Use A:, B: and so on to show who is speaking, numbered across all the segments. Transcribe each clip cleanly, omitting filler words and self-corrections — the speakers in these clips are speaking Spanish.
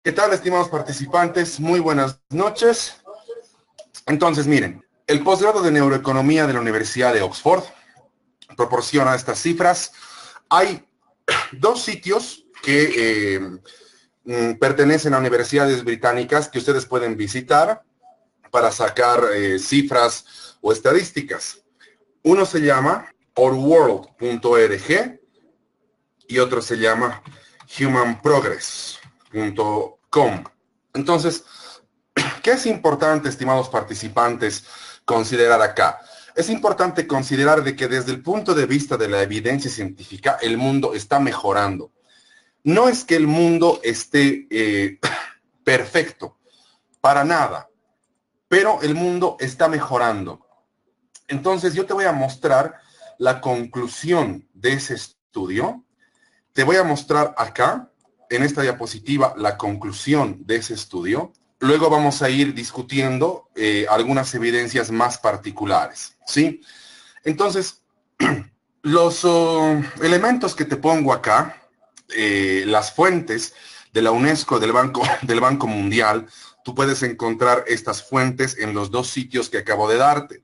A: ¿Qué tal, estimados participantes? Muy buenas noches. Entonces, miren, el posgrado de Neuroeconomía de la Universidad de Oxford proporciona estas cifras. Hay dos sitios que pertenecen a universidades británicas que ustedes pueden visitar para sacar cifras o estadísticas. Uno se llama ourworld.org y otro se llama humanprogress.com. Entonces, ¿qué es importante, estimados participantes, considerar acá? Es importante considerar de que desde el punto de vista de la evidencia científica, el mundo está mejorando. No es que el mundo esté perfecto, para nada, pero el mundo está mejorando. Entonces, yo te voy a mostrar la conclusión de ese estudio. Te voy a mostrar acá, en esta diapositiva, la conclusión de ese estudio. Luego vamos a ir discutiendo algunas evidencias más particulares, ¿sí? Entonces, los elementos que te pongo acá, las fuentes de la UNESCO, del Banco Mundial, tú puedes encontrar estas fuentes en los dos sitios que acabo de darte.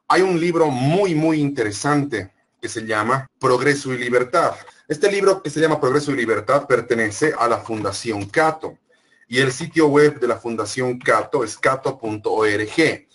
A: Hay un libro muy interesante que se llama Progreso y Libertad. Este libro que se llama Progreso y Libertad pertenece a la Fundación Cato. Y el sitio web de la Fundación Cato es cato.org.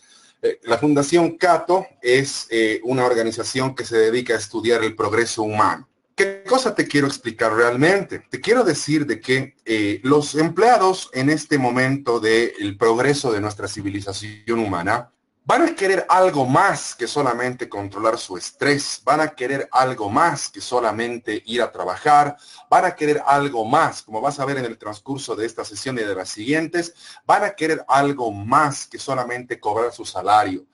A: La Fundación Cato es una organización que se dedica a estudiar el progreso humano. ¿Qué cosa te quiero explicar realmente? Te quiero decir de que los empleados en este momento del progreso de nuestra civilización humana van a querer algo más que solamente controlar su estrés, van a querer algo más que solamente ir a trabajar, van a querer algo más, como vas a ver en el transcurso de esta sesión y de las siguientes, van a querer algo más que solamente cobrar su salario.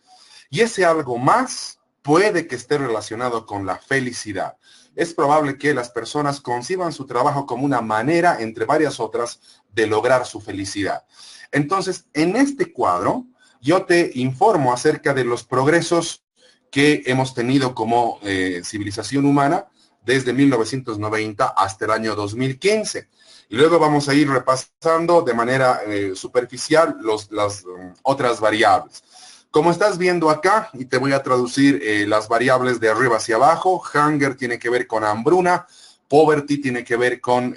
A: Y ese algo más puede que esté relacionado con la felicidad. Es probable que las personas conciban su trabajo como una manera, entre varias otras, de lograr su felicidad. Entonces, en este cuadro, yo te informo acerca de los progresos que hemos tenido como civilización humana desde 1990 hasta el año 2015. Y luego vamos a ir repasando de manera superficial las otras variables. Como estás viendo acá, y te voy a traducir las variables de arriba hacia abajo, hunger tiene que ver con hambruna, poverty tiene que ver con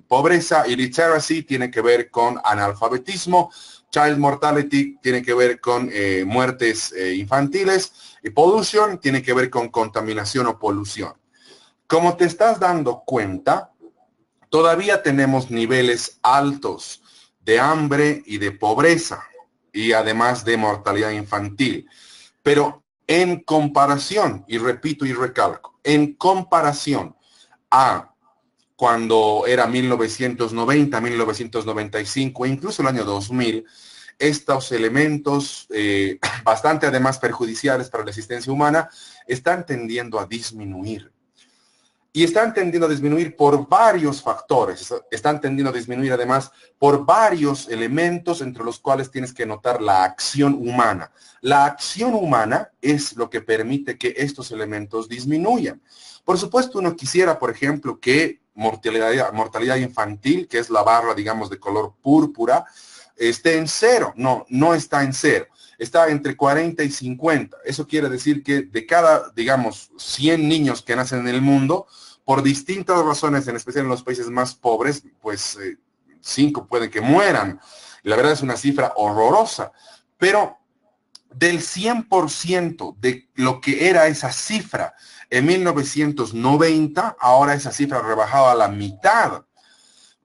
A: pobreza, illiteracy tiene que ver con analfabetismo, child mortality tiene que ver con muertes infantiles, y pollution tiene que ver con contaminación o polución. Como te estás dando cuenta, todavía tenemos niveles altos de hambre y de pobreza, y además de mortalidad infantil. Pero en comparación, y repito y recalco, en comparación a cuando era 1990, 1995 e incluso el año 2000, estos elementos bastante además perjudiciales para la existencia humana están tendiendo a disminuir. Y están tendiendo a disminuir por varios factores, están tendiendo a disminuir además por varios elementos entre los cuales tienes que notar la acción humana. La acción humana es lo que permite que estos elementos disminuyan. Por supuesto, uno quisiera, por ejemplo, que mortalidad infantil, que es la barra, digamos, de color púrpura, esté en cero. No, no está en cero. Está entre 40 y 50. Eso quiere decir que de cada, digamos, 100 niños que nacen en el mundo, por distintas razones, en especial en los países más pobres, pues 5 pueden que mueran. La verdad es una cifra horrorosa. Pero del 100% de lo que era esa cifra en 1990, ahora esa cifra ha rebajado a la mitad.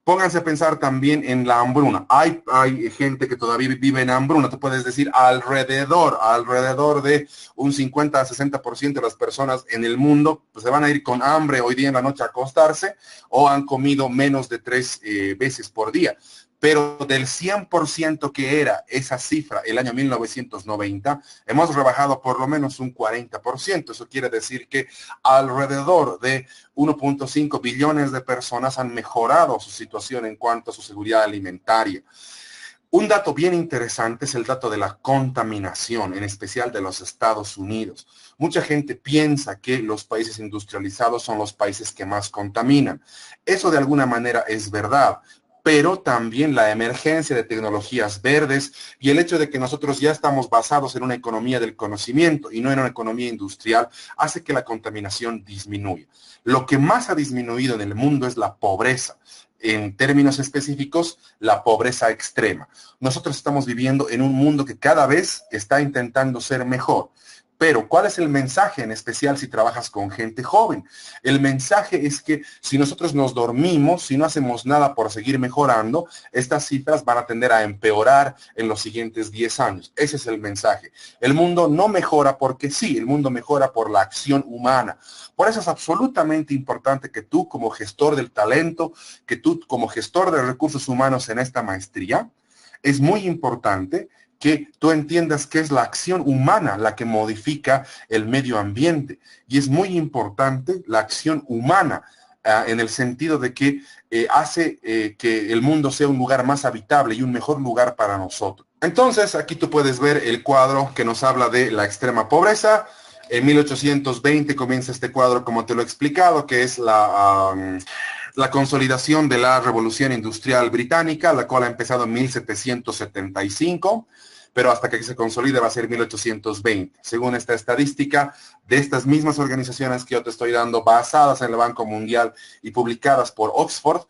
A: Pónganse a pensar también en la hambruna. Hay gente que todavía vive en hambruna. Tú puedes decir alrededor de un 50 a 60% de las personas en el mundo pues, se van a ir con hambre hoy día en la noche a acostarse o han comido menos de 3 veces por día. Pero del 100% que era esa cifra el año 1990, hemos rebajado por lo menos un 40%. Eso quiere decir que alrededor de 1.5 billones de personas han mejorado su situación en cuanto a su seguridad alimentaria. Un dato bien interesante es el dato de la contaminación, en especial de los Estados Unidos. Mucha gente piensa que los países industrializados son los países que más contaminan. Eso de alguna manera es verdad, pero también la emergencia de tecnologías verdes y el hecho de que nosotros ya estamos basados en una economía del conocimiento y no en una economía industrial hace que la contaminación disminuya. Lo que más ha disminuido en el mundo es la pobreza. En términos específicos, la pobreza extrema. Nosotros estamos viviendo en un mundo que cada vez está intentando ser mejor. Pero, ¿cuál es el mensaje en especial si trabajas con gente joven? El mensaje es que si nosotros nos dormimos, si no hacemos nada por seguir mejorando, estas cifras van a tender a empeorar en los siguientes 10 años. Ese es el mensaje. El mundo no mejora porque sí, el mundo mejora por la acción humana. Por eso es absolutamente importante que tú como gestor del talento, que tú como gestor de recursos humanos en esta maestría, es muy importante que tú entiendas que es la acción humana la que modifica el medio ambiente. Y es muy importante la acción humana en el sentido de que hace que el mundo sea un lugar más habitable y un mejor lugar para nosotros. Entonces, aquí tú puedes ver el cuadro que nos habla de la extrema pobreza. En 1820 comienza este cuadro, como te lo he explicado, que es la consolidación de la Revolución Industrial Británica, la cual ha empezado en 1775, pero hasta que se consolide va a ser 1820. Según esta estadística de estas mismas organizaciones que yo te estoy dando, basadas en el Banco Mundial y publicadas por Oxford,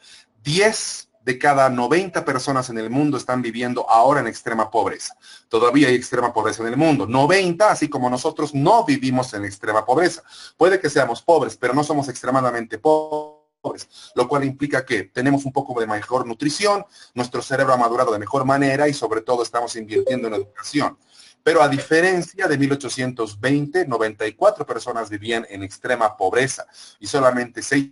A: 10 de cada 90 personas en el mundo están viviendo ahora en extrema pobreza. Todavía hay extrema pobreza en el mundo. 90, así como nosotros, no vivimos en extrema pobreza. Puede que seamos pobres, pero no somos extremadamente pobres, lo cual implica que tenemos un poco de mejor nutrición, nuestro cerebro ha madurado de mejor manera y sobre todo estamos invirtiendo en educación. Pero a diferencia de 1820, 94 personas vivían en extrema pobreza y solamente 6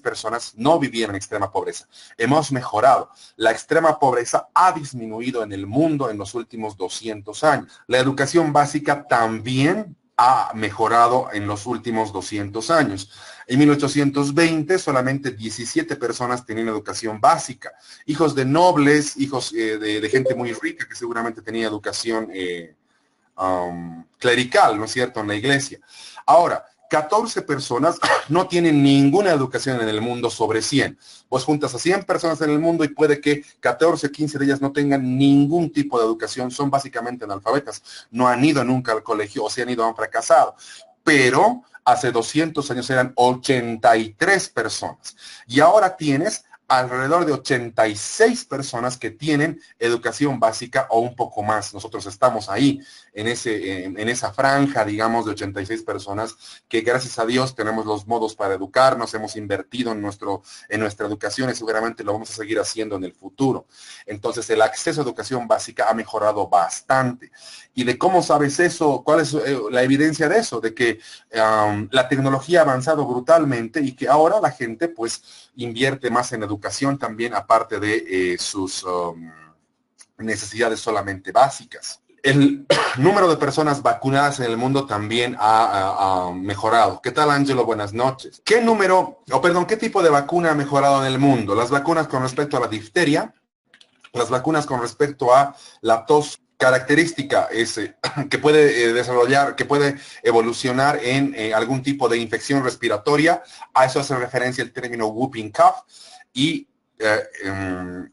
A: personas no vivían en extrema pobreza. Hemos mejorado. La extrema pobreza ha disminuido en el mundo en los últimos 200 años. La educación básica también ha mejorado en los últimos 200 años. En 1820 solamente 17 personas tenían educación básica. Hijos de nobles, hijos de gente muy rica que seguramente tenía educación clerical, ¿no es cierto?, en la iglesia. Ahora, 14 personas no tienen ninguna educación en el mundo sobre 100. Vos juntas a 100 personas en el mundo y puede que 14 o 15 de ellas no tengan ningún tipo de educación, son básicamente analfabetas, no han ido nunca al colegio o si han ido han fracasado. Pero hace 200 años eran 83 personas y ahora tienes alrededor de 86 personas que tienen educación básica o un poco más. Nosotros estamos ahí, en esa franja, digamos, de 86 personas que gracias a Dios tenemos los modos para educarnos, hemos invertido en nuestra educación y seguramente lo vamos a seguir haciendo en el futuro. Entonces, el acceso a educación básica ha mejorado bastante. ¿Y de cómo sabes eso? ¿Cuál es la evidencia de eso? De que la tecnología ha avanzado brutalmente y que ahora la gente, pues, invierte más en educación también, aparte de sus necesidades solamente básicas. El número de personas vacunadas en el mundo también ha mejorado. ¿Qué tal, Ángelo? Buenas noches. ¿Qué tipo de vacuna ha mejorado en el mundo? Las vacunas con respecto a la difteria, las vacunas con respecto a la tos característica es que puede que puede evolucionar en algún tipo de infección respiratoria. A eso hace referencia el término whooping cough. Y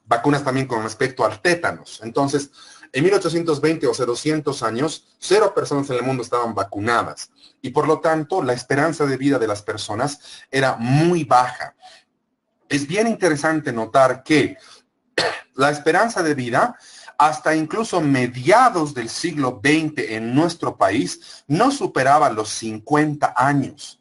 A: vacunas también con respecto al tétanos. Entonces, en 1820, o hace 200 años, 0 personas en el mundo estaban vacunadas. Y por lo tanto, la esperanza de vida de las personas era muy baja. Es bien interesante notar que la esperanza de vida, hasta incluso mediados del siglo XX en nuestro país, no superaba los 50 años.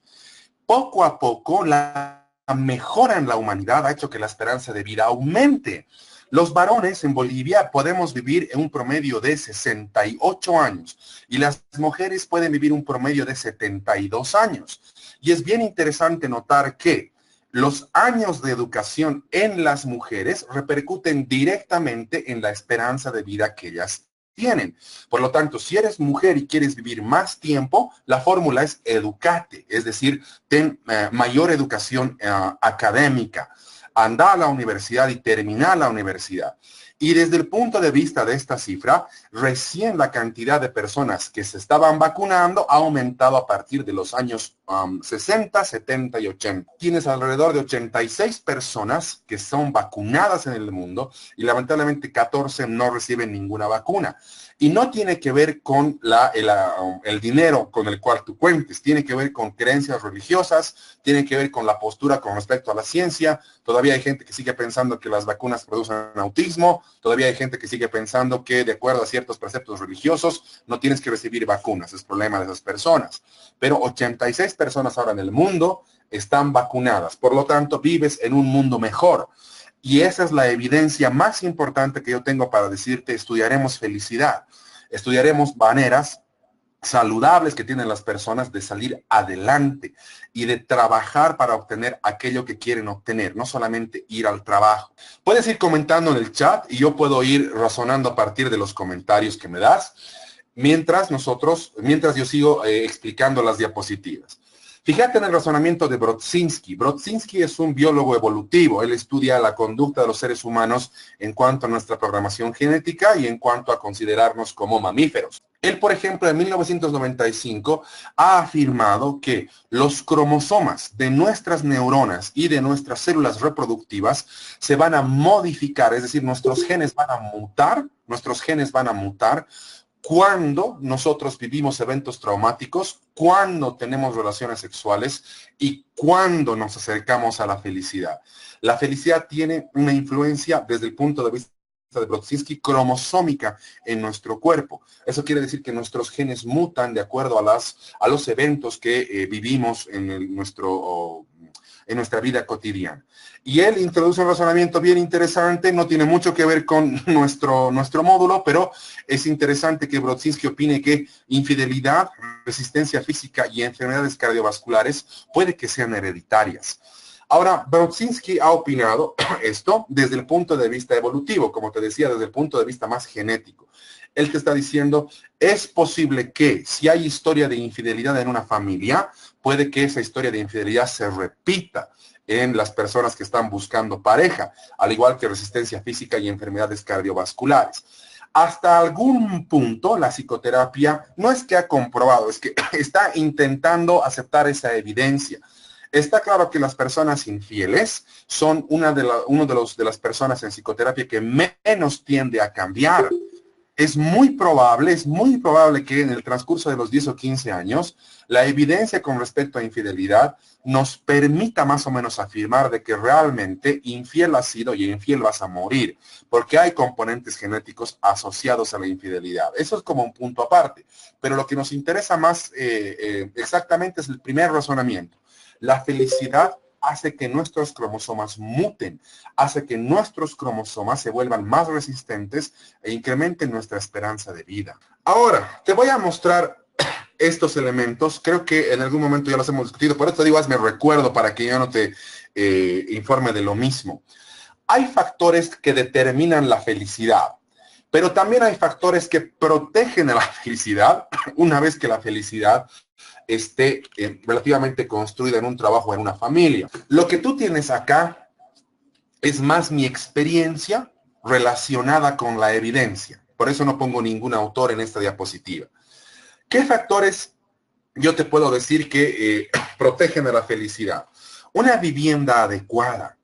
A: Poco a poco, la mejora en la humanidad ha hecho que la esperanza de vida aumente. Los varones en Bolivia podemos vivir en un promedio de 68 años y las mujeres pueden vivir un promedio de 72 años. Y es bien interesante notar que los años de educación en las mujeres repercuten directamente en la esperanza de vida que ellas tienen. Por lo tanto, si eres mujer y quieres vivir más tiempo, la fórmula es educate, es decir, ten mayor educación académica. Anda a la universidad y termina la universidad. Y desde el punto de vista de esta cifra, recién la cantidad de personas que se estaban vacunando ha aumentado a partir de los años 60, 70 y 80. Tienes alrededor de 86 personas que son vacunadas en el mundo y lamentablemente 14 no reciben ninguna vacuna. Y no tiene que ver con el dinero con el cual tú cuentes, tiene que ver con creencias religiosas, tiene que ver con la postura con respecto a la ciencia. Todavía hay gente que sigue pensando que las vacunas producen autismo, todavía hay gente que sigue pensando que de acuerdo a ciertos preceptos religiosos no tienes que recibir vacunas, es problema de esas personas. Pero 86 personas ahora en el mundo están vacunadas, por lo tanto vives en un mundo mejor. Y esa es la evidencia más importante que yo tengo para decirte, estudiaremos felicidad, estudiaremos maneras saludables que tienen las personas de salir adelante y de trabajar para obtener aquello que quieren obtener, no solamente ir al trabajo. Puedes ir comentando en el chat y yo puedo ir razonando a partir de los comentarios que me das, mientras yo sigo explicando las diapositivas. Fíjate en el razonamiento de Brodzinski. Brodzinski es un biólogo evolutivo. Él estudia la conducta de los seres humanos en cuanto a nuestra programación genética y en cuanto a considerarnos como mamíferos. Él, por ejemplo, en 1995 ha afirmado que los cromosomas de nuestras neuronas y de nuestras células reproductivas se van a modificar, es decir, nuestros genes van a mutar cuando nosotros vivimos eventos traumáticos, cuando tenemos relaciones sexuales y cuando nos acercamos a la felicidad. La felicidad tiene una influencia desde el punto de vista de Brodzinski cromosómica en nuestro cuerpo. Eso quiere decir que nuestros genes mutan de acuerdo a los eventos que vivimos en nuestra vida cotidiana. Y él introduce un razonamiento bien interesante, no tiene mucho que ver con nuestro módulo, pero es interesante que Brodzinski opine que infidelidad, resistencia física y enfermedades cardiovasculares puede que sean hereditarias. Ahora, Brodzinski ha opinado esto desde el punto de vista evolutivo, como te decía, desde el punto de vista más genético. Él te está diciendo, es posible que si hay historia de infidelidad en una familia, puede que esa historia de infidelidad se repita en las personas que están buscando pareja, al igual que resistencia física y enfermedades cardiovasculares. Hasta algún punto, la psicoterapia no es que ha comprobado, es que está intentando aceptar esa evidencia. Está claro que las personas infieles son una de las personas en psicoterapia que menos tiende a cambiar. Es muy probable que en el transcurso de los 10 o 15 años, la evidencia con respecto a infidelidad nos permita más o menos afirmar de que realmente infiel has sido y infiel vas a morir, porque hay componentes genéticos asociados a la infidelidad. Eso es como un punto aparte, pero lo que nos interesa más exactamente es el primer razonamiento. La felicidad hace que nuestros cromosomas muten, hace que nuestros cromosomas se vuelvan más resistentes e incrementen nuestra esperanza de vida. Ahora, te voy a mostrar estos elementos. Creo que en algún momento ya los hemos discutido, por eso te digo, hazme recuerdo para que yo no te informe de lo mismo. Hay factores que determinan la felicidad, pero también hay factores que protegen a la felicidad una vez que la felicidad esté relativamente construida en un trabajo, en una familia. Lo que tú tienes acá es más mi experiencia relacionada con la evidencia. Por eso no pongo ningún autor en esta diapositiva. ¿Qué factores yo te puedo decir que protegen a la felicidad? Una vivienda adecuada.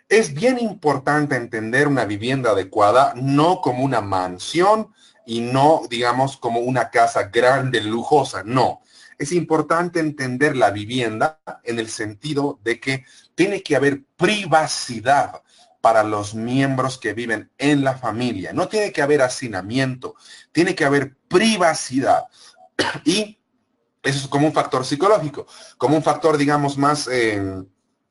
A: Es bien importante entender una vivienda adecuada no como una mansión y no, digamos, como una casa grande, lujosa, no. Es importante entender la vivienda en el sentido de que tiene que haber privacidad para los miembros que viven en la familia. No tiene que haber hacinamiento, tiene que haber privacidad. Y eso es como un factor psicológico, como un factor, digamos, más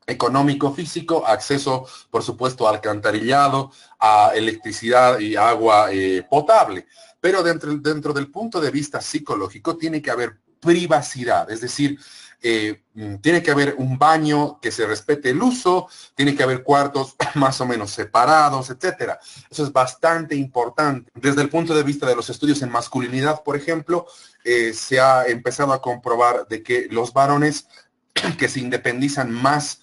A: económico, físico, acceso, por supuesto, a alcantarillado, a electricidad y agua potable. Pero dentro del punto de vista psicológico tiene que haber privacidad, es decir, tiene que haber un baño que se respete el uso, tiene que haber cuartos más o menos separados, etcétera. Eso es bastante importante. Desde el punto de vista de los estudios en masculinidad, por ejemplo, se ha empezado a comprobar de que los varones que se independizan más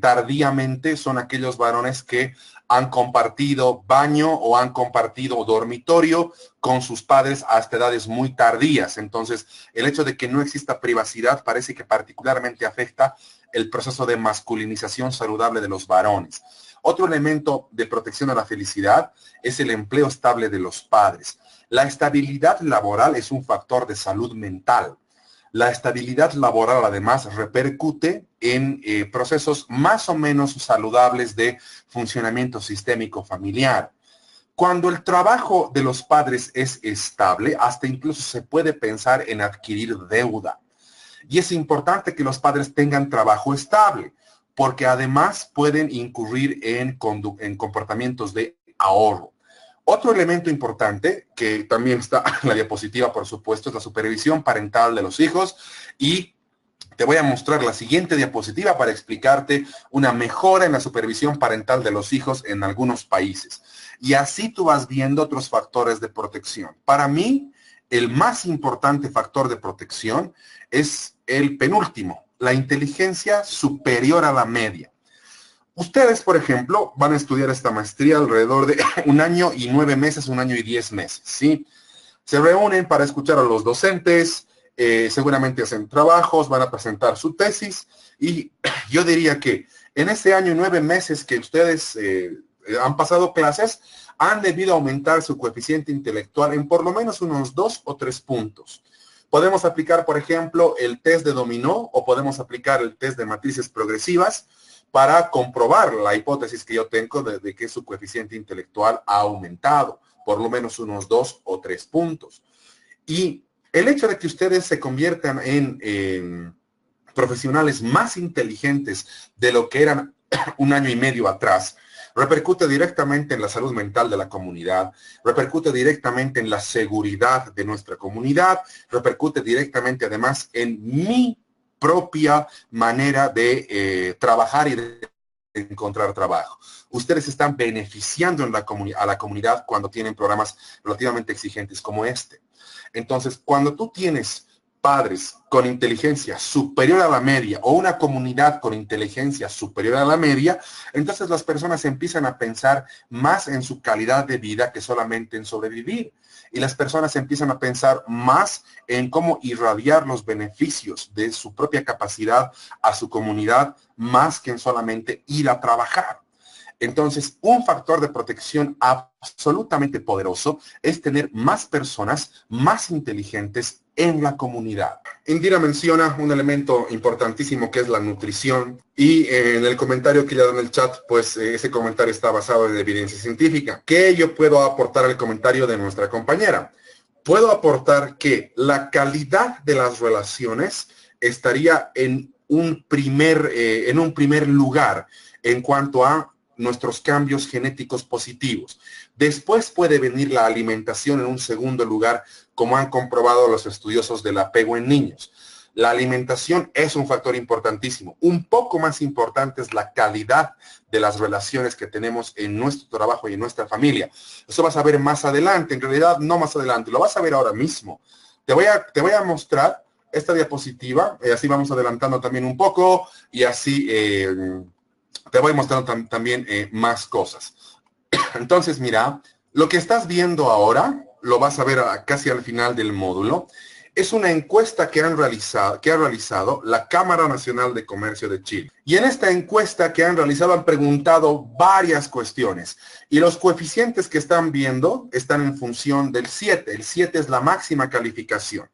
A: tardíamente son aquellos varones que han compartido baño o han compartido dormitorio con sus padres hasta edades muy tardías. Entonces, el hecho de que no exista privacidad parece que particularmente afecta el proceso de masculinización saludable de los varones. Otro elemento de protección a la felicidad es el empleo estable de los padres. La estabilidad laboral es un factor de salud mental. La estabilidad laboral además repercute en procesos más o menos saludables de funcionamiento sistémico familiar. Cuando el trabajo de los padres es estable, hasta incluso se puede pensar en adquirir deuda. Y es importante que los padres tengan trabajo estable, porque además pueden incurrir en comportamientos de ahorro. Otro elemento importante, que también está en la diapositiva, por supuesto, es la supervisión parental de los hijos. Y te voy a mostrar la siguiente diapositiva para explicarte una mejora en la supervisión parental de los hijos en algunos países. Y así tú vas viendo otros factores de protección. Para mí, el más importante factor de protección es el penúltimo, la inteligencia superior a la media. Ustedes, por ejemplo, van a estudiar esta maestría alrededor de 1 año y 9 meses, 1 año y 10 meses, ¿sí? Se reúnen para escuchar a los docentes, seguramente hacen trabajos, van a presentar su tesis, y yo diría que en ese año y 9 meses que ustedes han pasado clases, han debido aumentar su coeficiente intelectual en por lo menos unos 2 o 3 puntos. Podemos aplicar, por ejemplo, el test de dominó o podemos aplicar el test de matrices progresivas para comprobar la hipótesis que yo tengo de que su coeficiente intelectual ha aumentado por lo menos unos 2 o 3 puntos. Y el hecho de que ustedes se conviertan en profesionales más inteligentes de lo que eran 1 año y medio atrás, repercute directamente en la salud mental de la comunidad, repercute directamente en la seguridad de nuestra comunidad, repercute directamente además en mi propia manera de trabajar y de encontrar trabajo. Ustedes están beneficiando a la comunidad cuando tienen programas relativamente exigentes como este. Entonces, cuando tú tienes padres con inteligencia superior a la media o una comunidad con inteligencia superior a la media, entonces las personas empiezan a pensar más en su calidad de vida que solamente en sobrevivir. Y las personas empiezan a pensar más en cómo irradiar los beneficios de su propia capacidad a su comunidad, más que en solamente ir a trabajar. Entonces, un factor de protección absolutamente poderoso es tener más personas más inteligentes en la comunidad. Indira menciona un elemento importantísimo que es la nutrición, y en el comentario que le dan en el chat, pues ese comentario está basado en evidencia científica. ¿Qué yo puedo aportar al comentario de nuestra compañera? Puedo aportar que la calidad de las relaciones estaría en un primer lugar en cuanto a nuestros cambios genéticos positivos. Después puede venir la alimentación en un segundo lugar, como han comprobado los estudiosos del apego en niños. La alimentación es un factor importantísimo. Un poco más importante es la calidad de las relaciones que tenemos en nuestro trabajo y en nuestra familia. Eso vas a ver más adelante, en realidad no más adelante, lo vas a ver ahora mismo. Te voy a mostrar esta diapositiva, así vamos adelantando también un poco, y así te voy mostrando también más cosas. Entonces, mira, lo que estás viendo ahora, lo vas a ver casi al final del módulo, es una encuesta que ha realizado la Cámara Nacional de Comercio de Chile. Y en esta encuesta que han realizado han preguntado varias cuestiones. Y los coeficientes que están viendo están en función del 7. El 7 es la máxima calificación.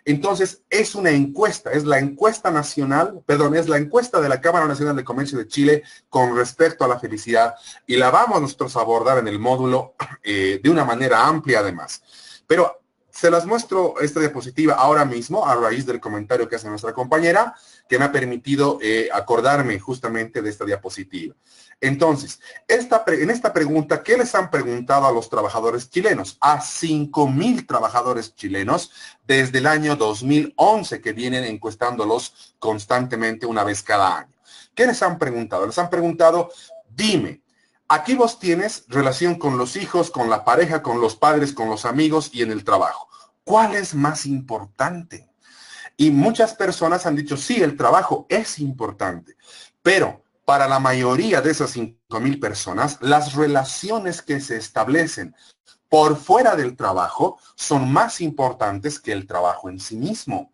A: Entonces, es una encuesta, es la encuesta de la Cámara Nacional de Comercio de Chile con respecto a la felicidad, y la vamos nosotros a abordar en el módulo de una manera amplia además. Pero se las muestro esta diapositiva ahora mismo a raíz del comentario que hace nuestra compañera, que me ha permitido acordarme justamente de esta diapositiva. Entonces, en esta pregunta, ¿qué les han preguntado a los trabajadores chilenos? A 5,000 trabajadores chilenos desde el año 2011, que vienen encuestándolos constantemente una vez cada año. ¿Qué les han preguntado? Les han preguntado, dime, aquí vos tienes relación con los hijos, con la pareja, con los padres, con los amigos y en el trabajo. ¿Cuál es más importante? Y muchas personas han dicho, sí, el trabajo es importante, pero para la mayoría de esas 5.000 personas, las relaciones que se establecen por fuera del trabajo son más importantes que el trabajo en sí mismo.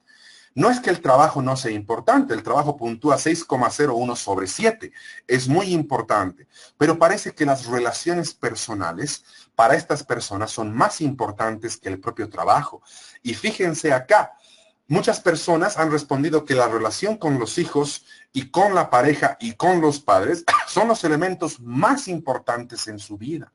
A: No es que el trabajo no sea importante, el trabajo puntúa 6,01 sobre 7, es muy importante, pero parece que las relaciones personales para estas personas son más importantes que el propio trabajo. Y fíjense acá, muchas personas han respondido que la relación con los hijos y con la pareja y con los padres son los elementos más importantes en su vida.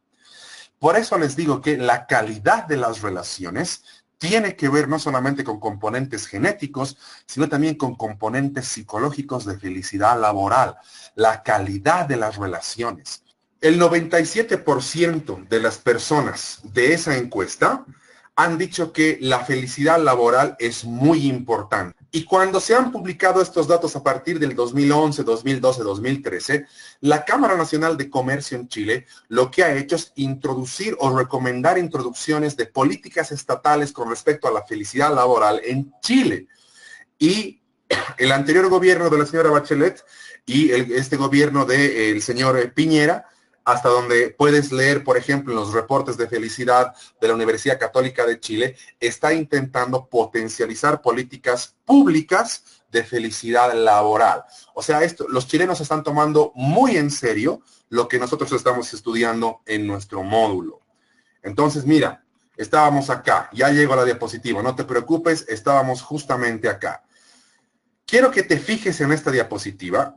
A: Por eso les digo que la calidad de las relaciones tiene que ver no solamente con componentes genéticos, sino también con componentes psicológicos de felicidad laboral, la calidad de las relaciones. El 97% de las personas de esa encuesta han dicho que la felicidad laboral es muy importante. Y cuando se han publicado estos datos a partir del 2011, 2012, 2013, la Cámara Nacional de Comercio en Chile lo que ha hecho es introducir o recomendar introducciones de políticas estatales con respecto a la felicidad laboral en Chile. Y el anterior gobierno de la señora Bachelet y este gobierno del señor Piñera, hasta donde puedes leer, por ejemplo, en los reportes de felicidad de la Universidad Católica de Chile, está intentando potencializar políticas públicas de felicidad laboral. O sea, los chilenos están tomando muy en serio lo que nosotros estamos estudiando en nuestro módulo. Entonces, mira, estábamos acá, ya llegó la diapositiva, no te preocupes, estábamos justamente acá. Quiero que te fijes en esta diapositiva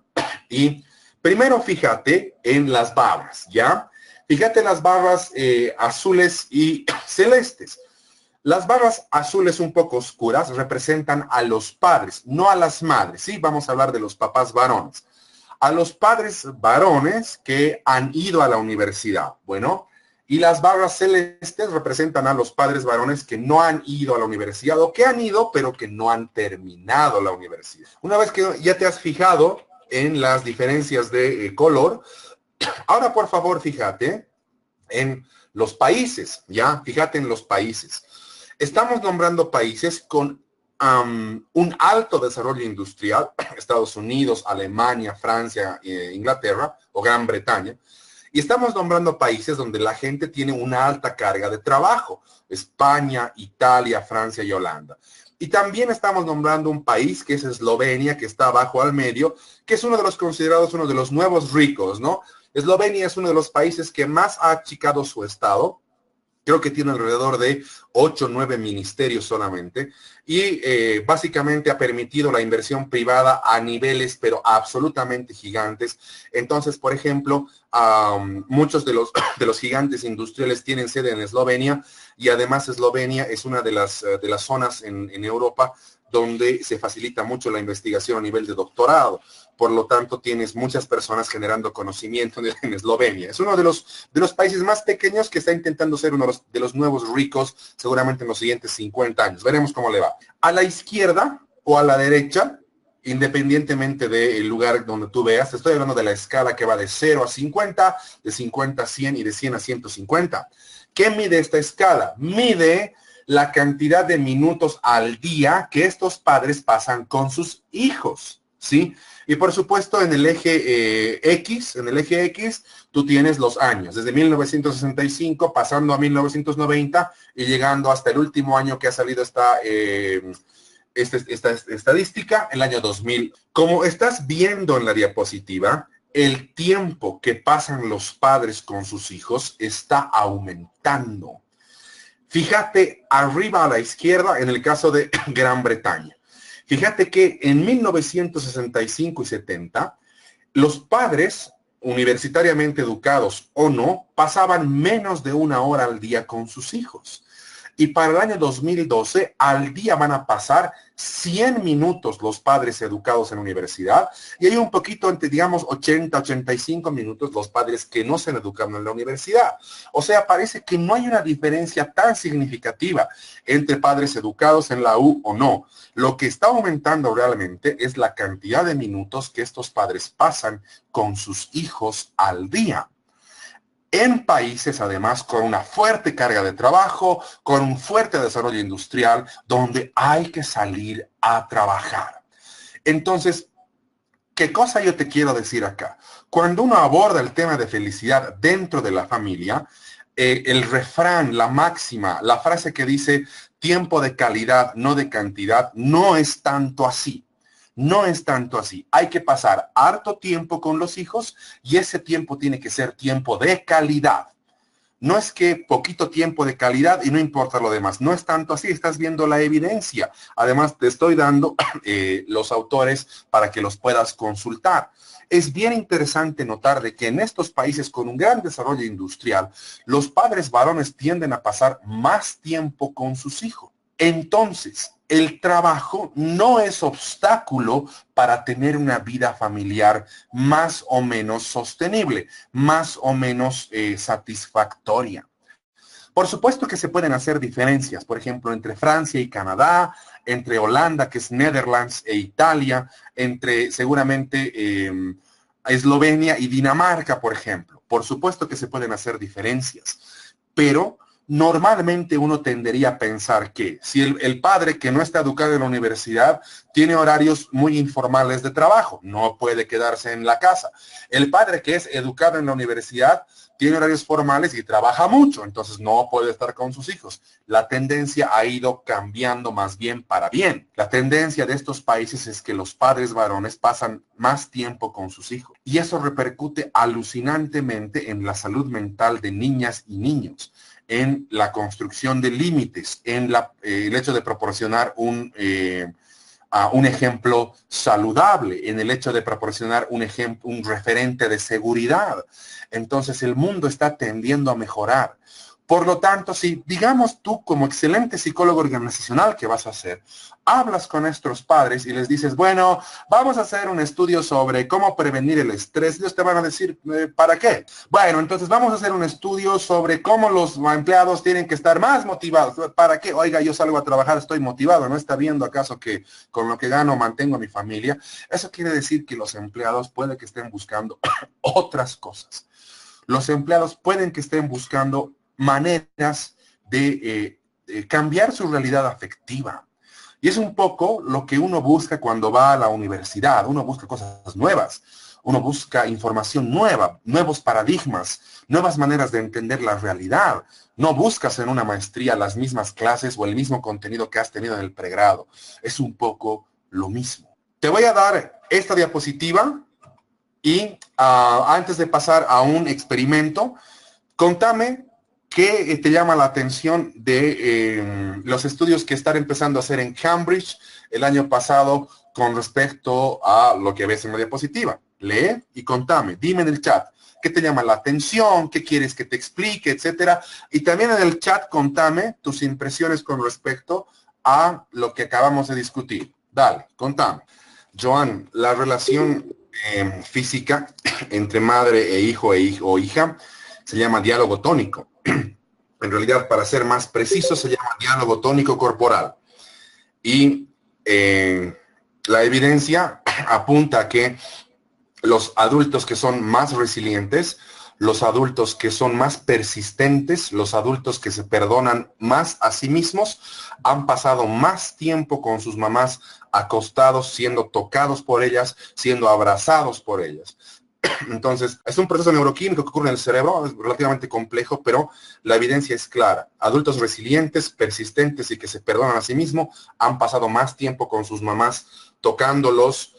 A: y primero fíjate en las barras, ¿ya? Fíjate en las barras azules y celestes. Las barras azules un poco oscuras representan a los padres, no a las madres, ¿sí? Vamos a hablar de los papás varones. A los padres varones que han ido a la universidad, bueno, y las barras celestes representan a los padres varones que no han ido a la universidad o que han ido, pero que no han terminado la universidad. Una vez que ya te has fijado en las diferencias de color, ahora por favor fíjate en los países, ¿ya? Fíjate en los países. Estamos nombrando países con un alto desarrollo industrial, Estados Unidos, Alemania, Francia, Inglaterra o Gran Bretaña. Y estamos nombrando países donde la gente tiene una alta carga de trabajo, España, Italia, Francia y Holanda. Y también estamos nombrando un país que es Eslovenia, que está abajo al medio, que es uno de los considerados uno de los nuevos ricos, ¿no? Eslovenia es uno de los países que más ha achicado su estado. Creo que tiene alrededor de 8 o 9 ministerios solamente y básicamente ha permitido la inversión privada a niveles pero absolutamente gigantes. Entonces, por ejemplo, muchos de los gigantes industriales tienen sede en Eslovenia y además Eslovenia es una de las zonas en Europa donde se facilita mucho la investigación a nivel de doctorado. Por lo tanto, tienes muchas personas generando conocimiento en Eslovenia. Es uno de los países más pequeños que está intentando ser uno de los nuevos ricos, seguramente en los siguientes 50 años. Veremos cómo le va. A la izquierda o a la derecha, independientemente del lugar donde tú veas, te estoy hablando de la escala que va de 0 a 50, de 50 a 100 y de 100 a 150. ¿Qué mide esta escala? Mide la cantidad de minutos al día que estos padres pasan con sus hijos, ¿sí? Y por supuesto en el eje X, tú tienes los años, desde 1965 pasando a 1990 y llegando hasta el último año que ha salido esta estadística, el año 2000. Como estás viendo en la diapositiva, el tiempo que pasan los padres con sus hijos está aumentando. Fíjate arriba a la izquierda en el caso de Gran Bretaña. Fíjate que en 1965 y 70, los padres, universitariamente educados o no, pasaban menos de 1 hora al día con sus hijos. Y para el año 2012, al día van a pasar 100 minutos los padres educados en universidad y hay un poquito entre, digamos, 80, 85 minutos los padres que no se han educado en la universidad. O sea, parece que no hay una diferencia tan significativa entre padres educados en la U o no. Lo que está aumentando realmente es la cantidad de minutos que estos padres pasan con sus hijos al día. en países además con una fuerte carga de trabajo, con un fuerte desarrollo industrial, donde hay que salir a trabajar. Entonces, ¿qué cosa yo te quiero decir acá? Cuando uno aborda el tema de felicidad dentro de la familia, el refrán, la máxima, la frase que dice tiempo de calidad, no de cantidad, no es tanto así. No es tanto así. Hay que pasar harto tiempo con los hijos y ese tiempo tiene que ser tiempo de calidad. No es que poquito tiempo de calidad y no importa lo demás. No es tanto así, estás viendo la evidencia. Además, te estoy dando los autores para que los puedas consultar. Es bien interesante notar de que en estos países con un gran desarrollo industrial, los padres varones tienden a pasar más tiempo con sus hijos. Entonces, el trabajo no es obstáculo para tener una vida familiar más o menos sostenible, más o menos satisfactoria. Por supuesto que se pueden hacer diferencias, por ejemplo, entre Francia y Canadá, entre Holanda, que es Netherlands, e Italia, entre seguramente Eslovenia y Dinamarca, por ejemplo. Por supuesto que se pueden hacer diferencias, pero normalmente uno tendería a pensar que si el padre que no está educado en la universidad tiene horarios muy informales de trabajo, no puede quedarse en la casa. El padre que es educado en la universidad tiene horarios formales y trabaja mucho, entonces no puede estar con sus hijos. La tendencia ha ido cambiando más bien para bien. La tendencia de estos países es que los padres varones pasan más tiempo con sus hijos y eso repercute alucinantemente en la salud mental de niñas y niños, en la construcción de límites, en el hecho de proporcionar un ejemplo saludable, en el hecho de proporcionar un referente de seguridad. Entonces el mundo está tendiendo a mejorar. Por lo tanto, si, digamos, tú como excelente psicólogo organizacional que vas a hacer, hablas con nuestros padres y les dices, bueno, vamos a hacer un estudio sobre cómo prevenir el estrés, ellos te van a decir, ¿para qué? Bueno, entonces vamos a hacer un estudio sobre cómo los empleados tienen que estar más motivados. ¿Para qué? Oiga, yo salgo a trabajar, estoy motivado, ¿no está viendo acaso que con lo que gano mantengo a mi familia? Eso quiere decir que los empleados pueden que estén buscando otras cosas. Los empleados pueden que estén buscando maneras de cambiar su realidad afectiva. Y es un poco lo que uno busca cuando va a la universidad. Uno busca cosas nuevas. Uno busca información nueva, nuevos paradigmas, nuevas maneras de entender la realidad. No buscas en una maestría las mismas clases o el mismo contenido que has tenido en el pregrado. Es un poco lo mismo. Te voy a dar esta diapositiva y antes de pasar a un experimento, contame qué te llama la atención de los estudios que están empezando a hacer en Cambridge el año pasado con respecto a lo que ves en la diapositiva. Lee y contame, dime en el chat qué te llama la atención, qué quieres que te explique, etcétera. Y también en el chat contame tus impresiones con respecto a lo que acabamos de discutir. Dale, contame. Joan, la relación física entre madre e hijo o hija se llama diálogo tónico. En realidad, para ser más preciso, se llama diálogo tónico corporal. Y la evidencia apunta a que los adultos que son más resilientes, los adultos que son más persistentes, los adultos que se perdonan más a sí mismos, han pasado más tiempo con sus mamás acostados, siendo tocados por ellas, siendo abrazados por ellas. Entonces, es un proceso neuroquímico que ocurre en el cerebro, es relativamente complejo, pero la evidencia es clara. Adultos resilientes, persistentes y que se perdonan a sí mismos han pasado más tiempo con sus mamás tocándolos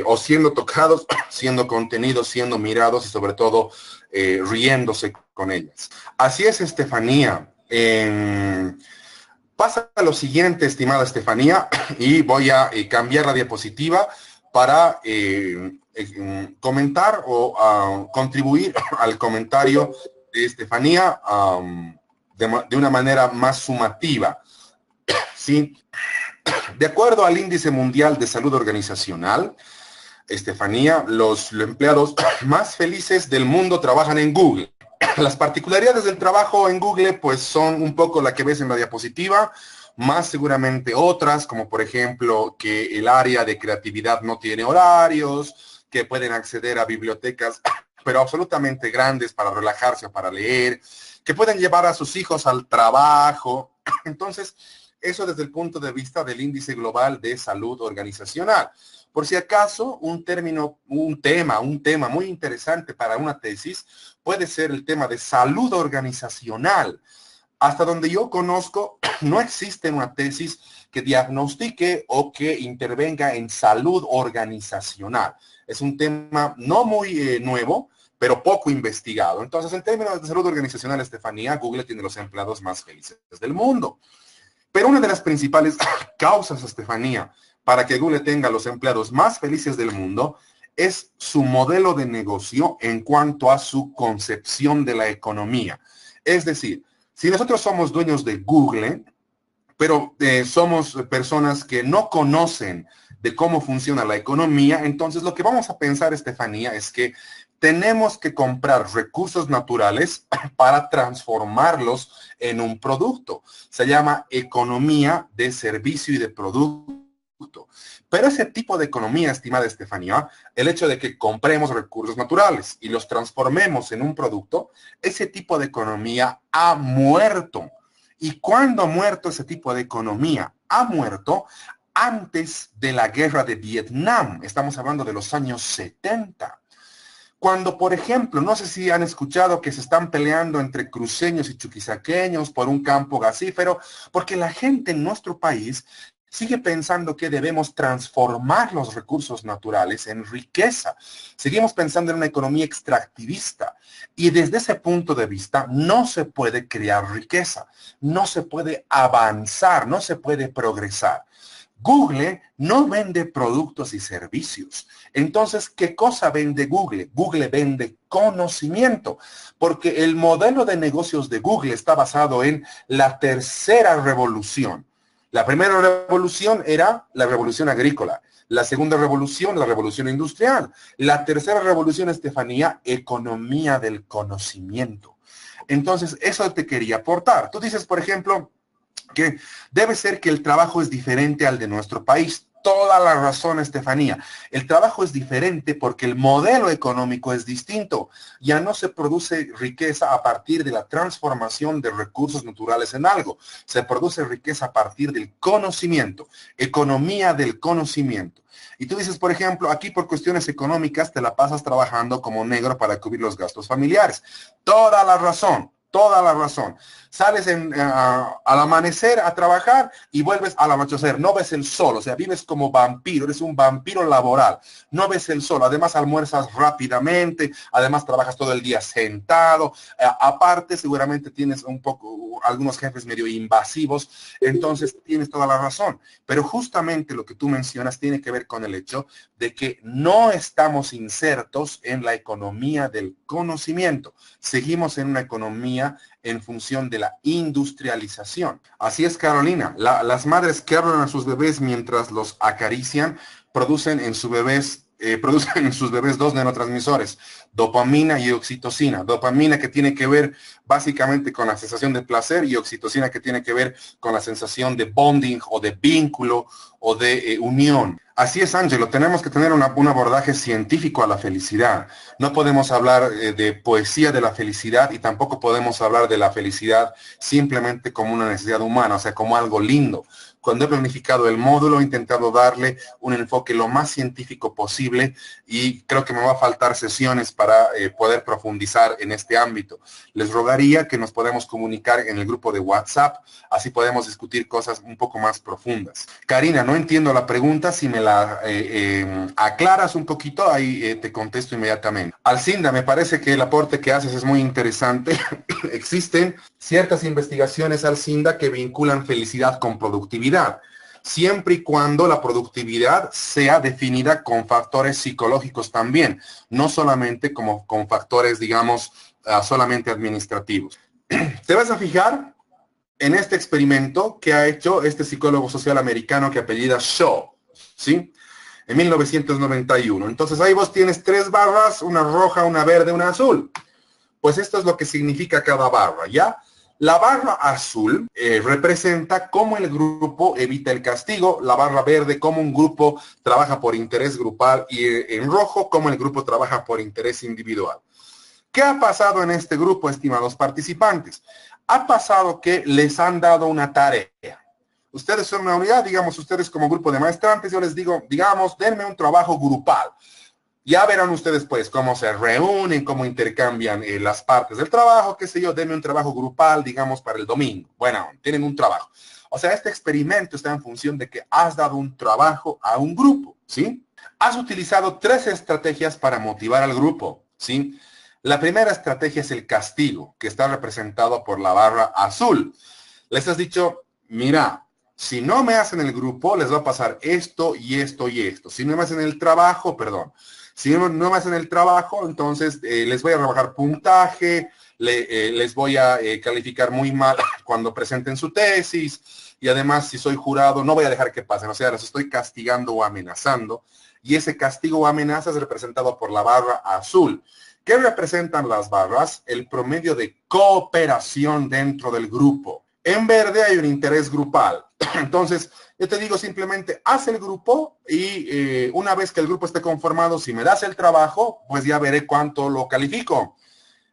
A: o siendo tocados, siendo contenidos, siendo mirados y sobre todo riéndose con ellas. Así es, Estefanía. Pasa a lo siguiente, estimada Estefanía, y voy a cambiar la diapositiva para comentar o contribuir al comentario de Estefanía de una manera más sumativa. ¿Sí? De acuerdo al Índice Mundial de Salud Organizacional, Estefanía, los empleados más felices del mundo trabajan en Google. Las particularidades del trabajo en Google pues son un poco la que ves en la diapositiva, más seguramente otras, como por ejemplo que el área de creatividad no tiene horarios, que pueden acceder a bibliotecas pero absolutamente grandes para relajarse o para leer, que pueden llevar a sus hijos al trabajo. Entonces, eso desde el punto de vista del índice global de salud organizacional. Por si acaso, un tema muy interesante para una tesis puede ser el tema de salud organizacional. Hasta donde yo conozco, no existe una tesis que diagnostique o que intervenga en salud organizacional. Es un tema no muy nuevo, pero poco investigado. Entonces, en términos de salud organizacional, Estefanía, Google tiene los empleados más felices del mundo. Pero una de las principales causas, Estefanía, para que Google tenga los empleados más felices del mundo es su modelo de negocio en cuanto a su concepción de la economía. Es decir, si nosotros somos dueños de Google, pero somos personas que no conocen de cómo funciona la economía, entonces lo que vamos a pensar, Estefanía, es que tenemos que comprar recursos naturales para transformarlos en un producto. Se llama economía de servicio y de producto. Pero ese tipo de economía, estimada Estefanía, el hecho de que compremos recursos naturales y los transformemos en un producto, ese tipo de economía ha muerto. ¿Y cuándo ha muerto ese tipo de economía? Ha muerto antes de la guerra de Vietnam. Estamos hablando de los años 70. Cuando, por ejemplo, no sé si han escuchado que se están peleando entre cruceños y chuquisaqueños por un campo gasífero, porque la gente en nuestro país sigue pensando que debemos transformar los recursos naturales en riqueza. Seguimos pensando en una economía extractivista y desde ese punto de vista no se puede crear riqueza, no se puede avanzar, no se puede progresar. Google no vende productos y servicios. Entonces, ¿qué cosa vende Google? Google vende conocimiento, porque el modelo de negocios de Google está basado en la tercera revolución. La primera revolución era la revolución agrícola. La segunda revolución, la revolución industrial. La tercera revolución, Estefanía, economía del conocimiento. Entonces, eso te quería aportar. Tú dices, por ejemplo, que debe ser que el trabajo es diferente al de nuestro país. Toda la razón, Estefanía. El trabajo es diferente porque el modelo económico es distinto. Ya no se produce riqueza a partir de la transformación de recursos naturales en algo. Se produce riqueza a partir del conocimiento, economía del conocimiento. Y tú dices, por ejemplo, aquí por cuestiones económicas te la pasas trabajando como negro para cubrir los gastos familiares. Toda la razón. Toda la razón. Sales al amanecer a trabajar y vuelves al anochecer. No ves el sol, o sea, vives como vampiro, eres un vampiro laboral. No ves el sol, además almuerzas rápidamente, además trabajas todo el día sentado. Aparte, seguramente tienes algunos jefes medio invasivos, entonces tienes toda la razón. Pero justamente lo que tú mencionas tiene que ver con el hecho de que no estamos insertos en la economía del conocimiento. Seguimos en una economía en función de la industrialización. Así es, Carolina. Las madres que hablan a sus bebés mientras los acarician producen en sus bebés dos neurotransmisores, dopamina y oxitocina. Dopamina que tiene que ver básicamente con la sensación de placer y oxitocina que tiene que ver con la sensación de bonding o de vínculo o de unión. Así es, Ángelo, tenemos que tener un abordaje científico a la felicidad. No podemos hablar de poesía de la felicidad y tampoco podemos hablar de la felicidad simplemente como una necesidad humana, o sea, como algo lindo. Cuando he planificado el módulo, he intentado darle un enfoque lo más científico posible y creo que me va a faltar sesiones para poder profundizar en este ámbito. Les rogaría que nos podamos comunicar en el grupo de WhatsApp, así podemos discutir cosas un poco más profundas. Karina, no entiendo la pregunta, si me la aclaras un poquito, ahí te contesto inmediatamente. Alcinda, me parece que el aporte que haces es muy interesante. Existen ciertas investigaciones, Alcinda, que vinculan felicidad con productividad, siempre y cuando la productividad sea definida con factores psicológicos también, no solamente como con factores, digamos, solamente administrativos. Te vas a fijar en este experimento que ha hecho este psicólogo social americano que apellida Shaw, ¿sí? En 1991. Entonces ahí vos tienes 3 barras, una roja, una verde, una azul. Pues esto es lo que significa cada barra, ¿ya? La barra azul representa cómo el grupo evita el castigo, la barra verde cómo un grupo trabaja por interés grupal y en rojo cómo el grupo trabaja por interés individual. ¿Qué ha pasado en este grupo, estimados participantes? Ha pasado que les han dado una tarea. Ustedes son una unidad, digamos, ustedes como grupo de maestrantes, yo les digo, digamos, denme un trabajo grupal. Ya verán ustedes, pues, cómo se reúnen, cómo intercambian las partes del trabajo, qué sé yo, denme un trabajo grupal, digamos, para el domingo. Bueno, tienen un trabajo. O sea, este experimento está en función de que has dado un trabajo a un grupo, ¿sí? Has utilizado 3 estrategias para motivar al grupo, ¿sí? La primera estrategia es el castigo, que está representado por la barra azul. Les has dicho, mira, si no me hacen el grupo, les va a pasar esto y esto y esto. Si no me hacen el trabajo, perdón. Si no me hacen el trabajo, entonces les voy a rebajar puntaje, les voy a calificar muy mal cuando presenten su tesis. Y además, si soy jurado, no voy a dejar que pasen. O sea, les estoy castigando o amenazando. Y ese castigo o amenaza es representado por la barra azul. ¿Qué representan las barras? El promedio de cooperación dentro del grupo. En verde hay un interés grupal. Entonces, yo te digo simplemente, haz el grupo y una vez que el grupo esté conformado, si me das el trabajo, pues ya veré cuánto lo califico.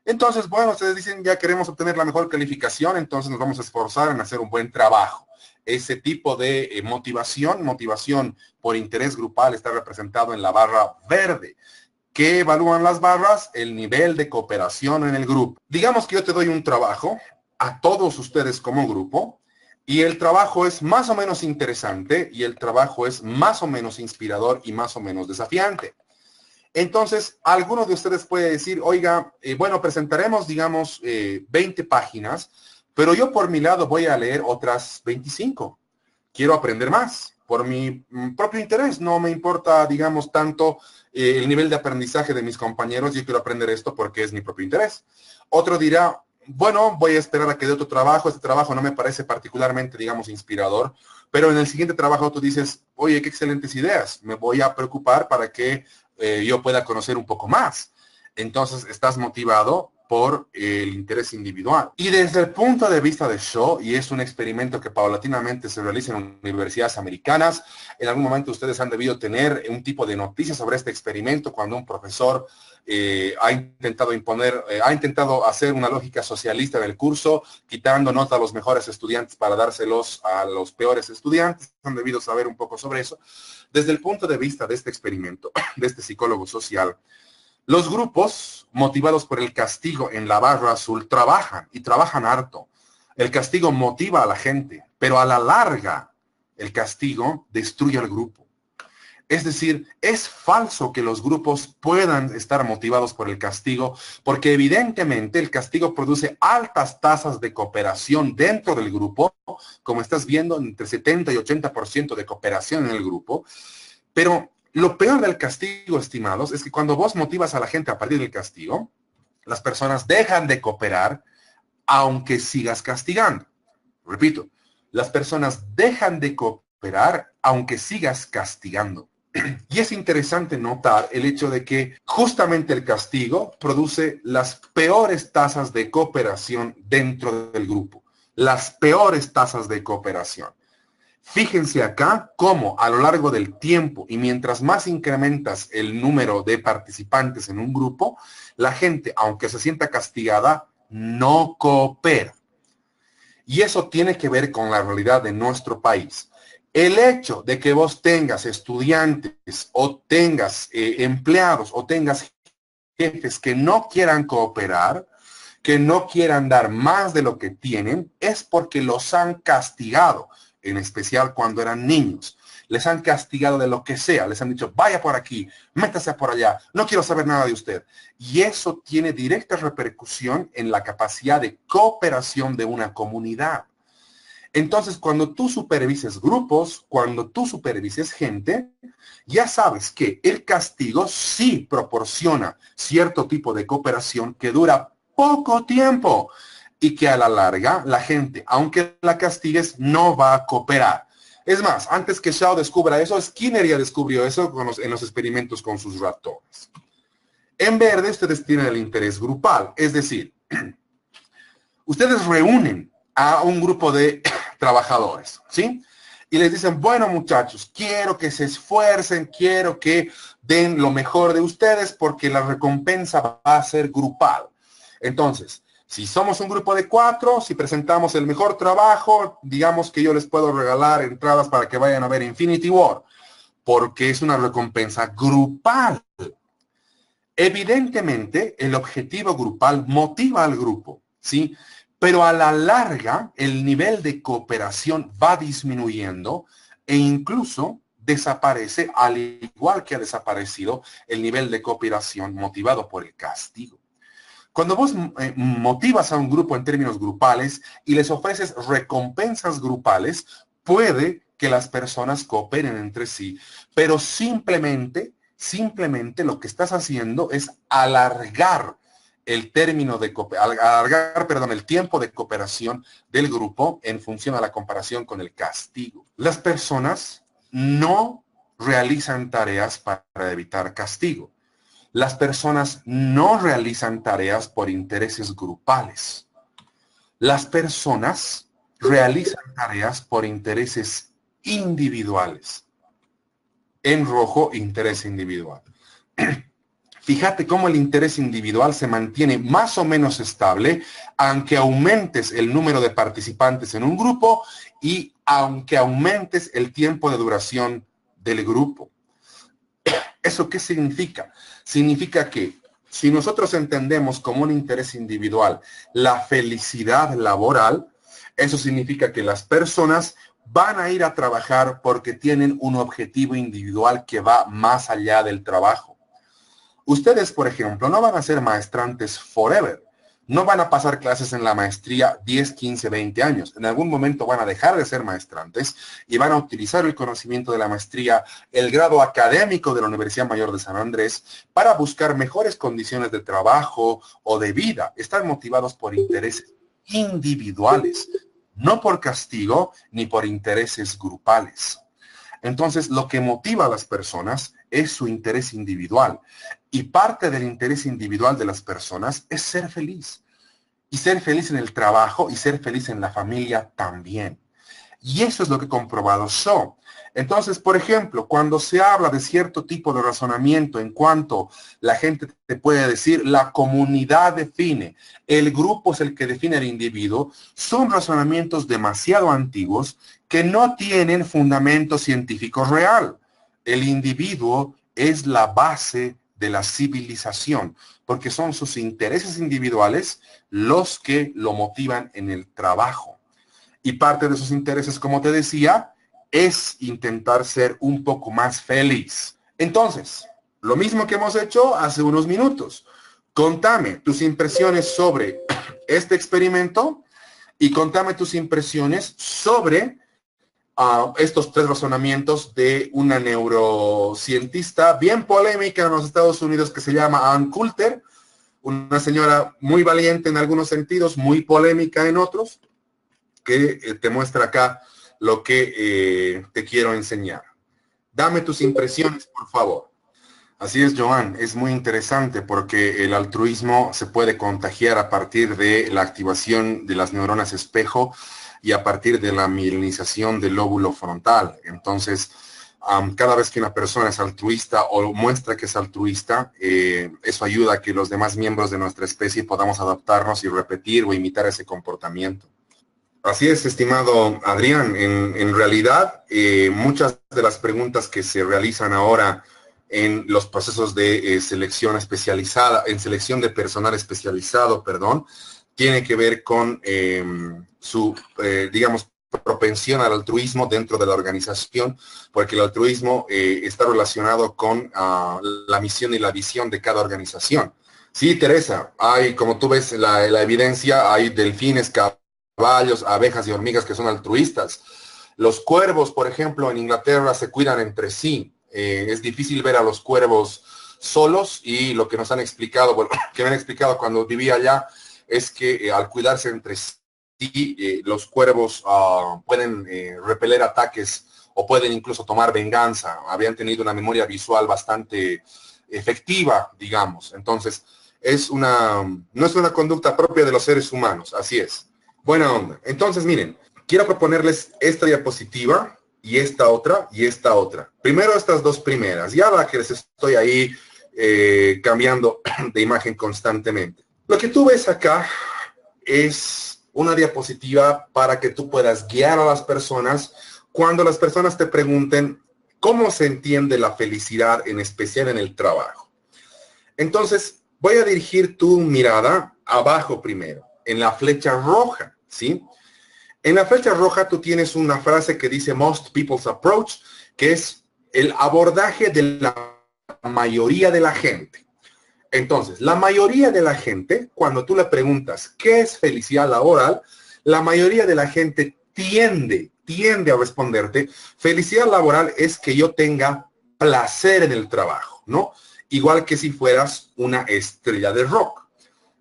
A: Entonces, bueno, ustedes dicen, ya queremos obtener la mejor calificación, entonces nos vamos a esforzar en hacer un buen trabajo. Ese tipo de motivación por interés grupal está representado en la barra verde. ¿Qué evalúan las barras? El nivel de cooperación en el grupo. Digamos que yo te doy un trabajo a todos ustedes como grupo y el trabajo es más o menos interesante y el trabajo es más o menos inspirador y más o menos desafiante. Entonces, alguno de ustedes puede decir, oiga, bueno, presentaremos, digamos, 20 páginas, pero yo por mi lado voy a leer otras 25. Quiero aprender más por mi propio interés. No me importa, digamos, tanto el nivel de aprendizaje de mis compañeros. Yo quiero aprender esto porque es mi propio interés. Otro dirá, bueno, voy a esperar a que dé otro trabajo. Este trabajo no me parece particularmente, digamos, inspirador. Pero en el siguiente trabajo tú dices, oye, qué excelentes ideas. Me voy a preocupar para que yo pueda conocer un poco más. Entonces, estás motivado por el interés individual. Y desde el punto de vista de Shaw, y es un experimento que paulatinamente se realiza en universidades americanas, en algún momento ustedes han debido tener un tipo de noticias sobre este experimento cuando un profesor ha intentado hacer una lógica socialista del curso, quitando nota a los mejores estudiantes para dárselos a los peores estudiantes. Han debido saber un poco sobre eso. Desde el punto de vista de este experimento, de este psicólogo social, los grupos, motivados por el castigo en la barra azul, trabajan y trabajan harto. El castigo motiva a la gente, pero a la larga, el castigo destruye al grupo. Es decir, es falso que los grupos puedan estar motivados por el castigo, porque evidentemente el castigo produce altas tasas de cooperación dentro del grupo, como estás viendo, entre 70 y 80% de cooperación en el grupo, pero lo peor del castigo, estimados, es que cuando vos motivas a la gente a partir del castigo, las personas dejan de cooperar aunque sigas castigando. Repito, las personas dejan de cooperar aunque sigas castigando. Y es interesante notar el hecho de que justamente el castigo produce las peores tasas de cooperación dentro del grupo. Las peores tasas de cooperación. Fíjense acá cómo a lo largo del tiempo y mientras más incrementas el número de participantes en un grupo, la gente, aunque se sienta castigada, no coopera. Y eso tiene que ver con la realidad de nuestro país. El hecho de que vos tengas estudiantes o tengas empleados o tengas jefes que no quieran cooperar, que no quieran dar más de lo que tienen, es porque los han castigado, en especial cuando eran niños. Les han castigado de lo que sea, les han dicho, vaya por aquí, métase por allá, no quiero saber nada de usted. Y eso tiene directa repercusión en la capacidad de cooperación de una comunidad. Entonces, cuando tú supervises grupos, cuando tú supervises gente, ya sabes que el castigo sí proporciona cierto tipo de cooperación que dura poco tiempo y que a la larga la gente, aunque la castigues, no va a cooperar. Es más, antes que Shaw descubra eso, Skinner ya descubrió eso en los experimentos con sus ratones. En verde, ustedes tienen el interés grupal, es decir, ustedes reúnen a un grupo de trabajadores, ¿sí? Y les dicen, bueno, muchachos, quiero que se esfuercen, quiero que den lo mejor de ustedes porque la recompensa va a ser grupal. Entonces, si somos un grupo de 4, si presentamos el mejor trabajo, digamos que yo les puedo regalar entradas para que vayan a ver Infinity War, porque es una recompensa grupal. Evidentemente, el objetivo grupal motiva al grupo, ¿sí? Pero a la larga, el nivel de cooperación va disminuyendo e incluso desaparece, al igual que ha desaparecido el nivel de cooperación motivado por el castigo. Cuando vos motivas a un grupo en términos grupales y les ofreces recompensas grupales, puede que las personas cooperen entre sí, pero simplemente lo que estás haciendo es alargar el término de el tiempo de cooperación del grupo en función a la comparación con el castigo. Las personas no realizan tareas para evitar castigo. Las personas no realizan tareas por intereses grupales. Las personas realizan tareas por intereses individuales. En rojo, interés individual. Fíjate cómo el interés individual se mantiene más o menos estable, aunque aumentes el número de participantes en un grupo y aunque aumentes el tiempo de duración del grupo. ¿Eso qué significa? Significa que si nosotros entendemos como un interés individual la felicidad laboral, eso significa que las personas van a ir a trabajar porque tienen un objetivo individual que va más allá del trabajo. Ustedes, por ejemplo, no van a ser maestrantes forever. No van a pasar clases en la maestría 10, 15, 20 años. En algún momento van a dejar de ser maestrantes y van a utilizar el conocimiento de la maestría, el grado académico de la Universidad Mayor de San Andrés, para buscar mejores condiciones de trabajo o de vida. Están motivados por intereses individuales, no por castigo ni por intereses grupales. Entonces, lo que motiva a las personas es su interés individual. Y parte del interés individual de las personas es ser feliz. Y ser feliz en el trabajo y ser feliz en la familia también. Y eso es lo que he comprobado yo. Entonces, por ejemplo, cuando se habla de cierto tipo de razonamiento en cuanto la gente te puede decir, la comunidad define, el grupo es el que define al individuo, son razonamientos demasiado antiguos que no tienen fundamento científico real. El individuo es la base de la civilización, porque son sus intereses individuales los que lo motivan en el trabajo. Y parte de esos intereses, como te decía, es intentar ser un poco más feliz. Entonces, lo mismo que hemos hecho hace unos minutos. Contame tus impresiones sobre este experimento y contame tus impresiones sobre estos 3 razonamientos de una neurocientista bien polémica en los Estados Unidos que se llama Ann Coulter, una señora muy valiente en algunos sentidos, muy polémica en otros, que te muestra acá lo que te quiero enseñar. Dame tus impresiones, por favor. Así es, Joan, es muy interesante porque el altruismo se puede contagiar a partir de la activación de las neuronas espejo y a partir de la mielinización del lóbulo frontal. Entonces, cada vez que una persona es altruista o muestra que es altruista, eso ayuda a que los demás miembros de nuestra especie podamos adaptarnos y repetir o imitar ese comportamiento. Así es, estimado Adrián. En realidad, muchas de las preguntas que se realizan ahora en los procesos de selección especializada, en selección de personal especializado, tiene que ver con su, digamos, propensión al altruismo dentro de la organización, porque el altruismo está relacionado con la misión y la visión de cada organización. Sí, Teresa, hay, como tú ves la evidencia, hay delfines, caballos, abejas y hormigas que son altruistas. Los cuervos, por ejemplo, en Inglaterra se cuidan entre sí. Es difícil ver a los cuervos solos y lo que nos han explicado, bueno, que me han explicado cuando vivía allá, es que al cuidarse entre sí, los cuervos pueden repeler ataques o pueden incluso tomar venganza. Habían tenido una memoria visual bastante efectiva, digamos. Entonces, no es una conducta propia de los seres humanos, así es. Buena onda. Entonces, miren, quiero proponerles esta diapositiva y esta otra y esta otra. Primero estas 2 primeras, ya la que les estoy ahí cambiando de imagen constantemente. Lo que tú ves acá es una diapositiva para que tú puedas guiar a las personas cuando las personas te pregunten cómo se entiende la felicidad, en especial en el trabajo. Entonces, voy a dirigir tu mirada abajo primero, en la flecha roja, ¿sí? En la flecha roja tú tienes una frase que dice most people's approach, que es el abordaje de la mayoría de la gente. Entonces, la mayoría de la gente, cuando tú le preguntas qué es felicidad laboral, la mayoría de la gente tiende a responderte, felicidad laboral es que yo tenga placer en el trabajo, ¿no? Igual que si fueras una estrella de rock.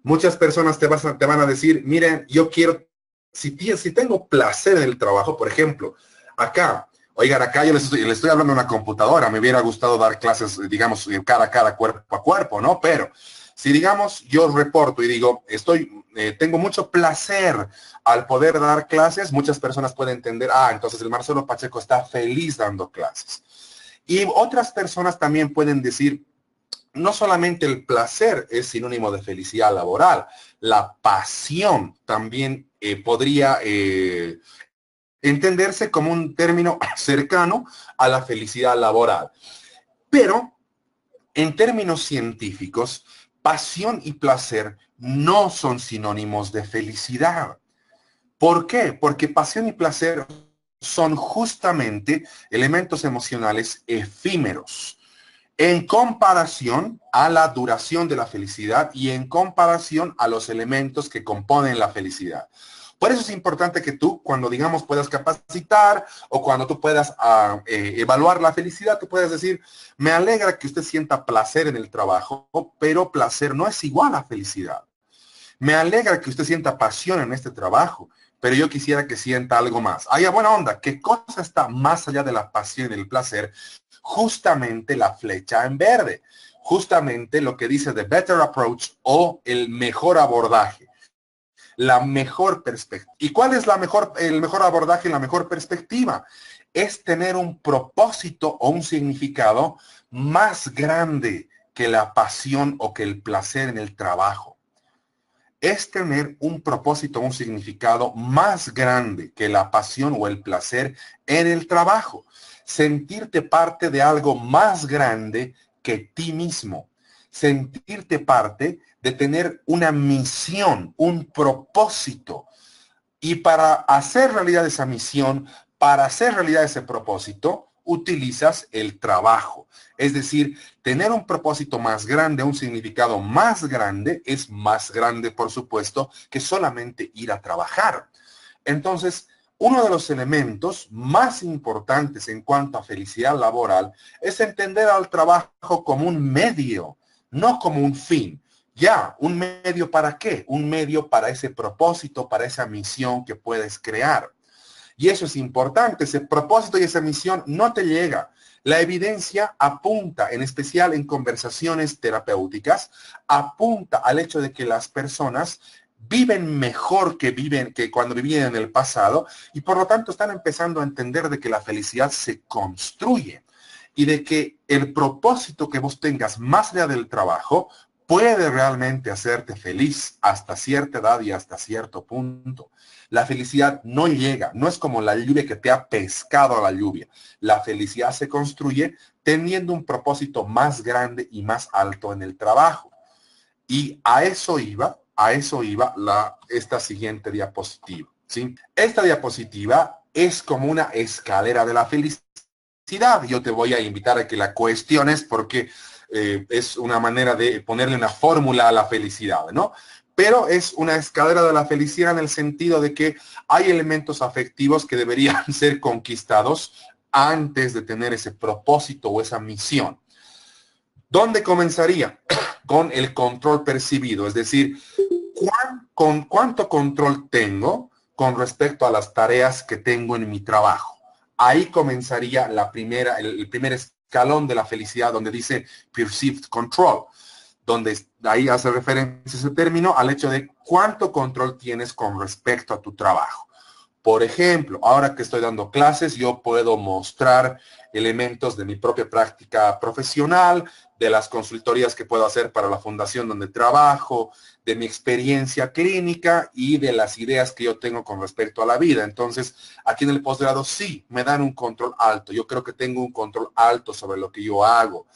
A: Muchas personas te van a decir, miren, yo quiero, si tengo placer en el trabajo, por ejemplo, acá, oigan, acá yo les estoy hablando a una computadora, me hubiera gustado dar clases, digamos, cara a cara, cuerpo a cuerpo, ¿no? Pero si, digamos, yo reporto y digo, tengo mucho placer al poder dar clases, muchas personas pueden entender, entonces el Marcelo Pacheco está feliz dando clases. Y otras personas también pueden decir, no solamente el placer es sinónimo de felicidad laboral, la pasión también podría entenderse como un término cercano a la felicidad laboral. Pero en términos científicos, pasión y placer no son sinónimos de felicidad. ¿Por qué? Porque pasión y placer son justamente elementos emocionales efímeros en comparación a la duración de la felicidad y en comparación a los elementos que componen la felicidad. Por eso es importante que tú, cuando digamos puedas capacitar o cuando tú puedas evaluar la felicidad, tú puedas decir, me alegra que usted sienta placer en el trabajo, pero placer no es igual a felicidad. Me alegra que usted sienta pasión en este trabajo, pero yo quisiera que sienta algo más. Buena onda, ¿qué cosa está más allá de la pasión y el placer? Justamente la flecha en verde, justamente lo que dice the better approach o el mejor abordaje, la mejor perspectiva. ¿Y cuál es el mejor abordaje y la mejor perspectiva? Es tener un propósito o un significado más grande que la pasión o que el placer en el trabajo. Es tener un propósito, un significado más grande que la pasión o el placer en el trabajo. Sentirte parte de algo más grande que ti mismo. Sentirte parte de tener una misión, un propósito. Y para hacer realidad esa misión, para hacer realidad ese propósito, utilizas el trabajo. Es decir, tener un propósito más grande, un significado más grande, es más grande, por supuesto, que solamente ir a trabajar. Entonces, uno de los elementos más importantes en cuanto a felicidad laboral es entender al trabajo como un medio, no como un fin. ¿Un medio para qué? Un medio para ese propósito, para esa misión que puedes crear. Y eso es importante, ese propósito y esa misión no te llega. La evidencia apunta, en especial en conversaciones terapéuticas, apunta al hecho de que las personas viven mejor que cuando vivían en el pasado y por lo tanto están empezando a entender de que la felicidad se construye y de que el propósito que vos tengas más allá del trabajo puede realmente hacerte feliz hasta cierta edad y hasta cierto punto. La felicidad no llega, no es como la lluvia que te ha pescado a la lluvia. La felicidad se construye teniendo un propósito más grande y más alto en el trabajo. Y a eso iba esta siguiente diapositiva, ¿sí? Esta diapositiva es como una escalera de la felicidad. Yo te voy a invitar a que la cuestiones porque es una manera de ponerle una fórmula a la felicidad, ¿no? Pero es una escalera de la felicidad en el sentido de que hay elementos afectivos que deberían ser conquistados antes de tener ese propósito o esa misión. ¿Dónde comenzaría? Con el control percibido, es decir, ¿cuánto control tengo con respecto a las tareas que tengo en mi trabajo? Ahí comenzaría el primer escalón de la felicidad, donde dice perceived control, donde ahí hace referencia ese término al hecho de cuánto control tienes con respecto a tu trabajo. Por ejemplo, ahora que estoy dando clases, yo puedo mostrar elementos de mi propia práctica profesional, de las consultorías que puedo hacer para la fundación donde trabajo, de mi experiencia clínica y de las ideas que yo tengo con respecto a la vida. Entonces, aquí en el posgrado sí, me dan un control alto. Yo creo que tengo un control alto sobre lo que yo hago.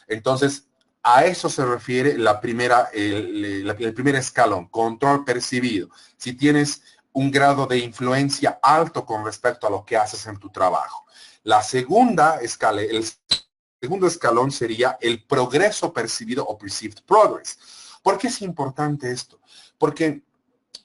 A: Entonces, a eso se refiere el primer escalón, control percibido. Si tienes un grado de influencia alto con respecto a lo que haces en tu trabajo. La segunda escala, el segundo escalón sería el progreso percibido o perceived progress. ¿Por qué es importante esto? Porque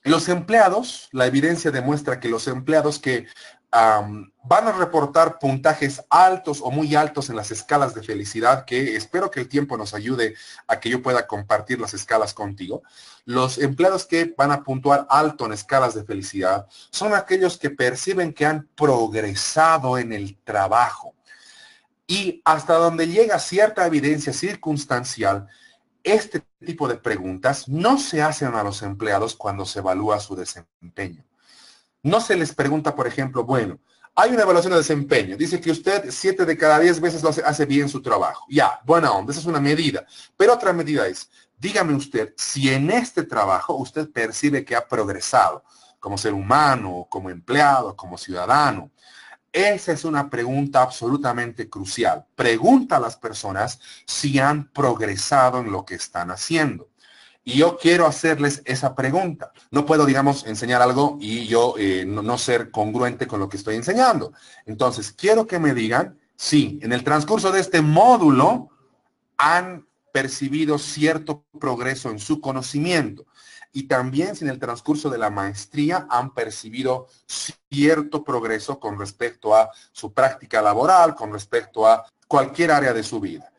A: los empleados, la evidencia demuestra que los empleados que van a reportar puntajes altos o muy altos en las escalas de felicidad, que espero que el tiempo nos ayude a que yo pueda compartir las escalas contigo. Los empleados que van a puntuar alto en escalas de felicidad son aquellos que perciben que han progresado en el trabajo. Y hasta donde llega cierta evidencia circunstancial, este tipo de preguntas no se hacen a los empleados cuando se evalúa su desempeño. No se les pregunta, por ejemplo, bueno, hay una evaluación de desempeño. Dice que usted 7 de cada 10 veces hace bien su trabajo. Ya, buena onda, esa es una medida. Pero otra medida es, dígame usted, si en este trabajo usted percibe que ha progresado como ser humano, como empleado, como ciudadano. Esa es una pregunta absolutamente crucial. Pregunta a las personas si han progresado en lo que están haciendo. Y yo quiero hacerles esa pregunta. No puedo, digamos, enseñar algo y yo no ser congruente con lo que estoy enseñando. Entonces, quiero que me digan si en el transcurso de este módulo han percibido cierto progreso en su conocimiento. Y también si en el transcurso de la maestría han percibido cierto progreso con respecto a su práctica laboral, con respecto a cualquier área de su vida.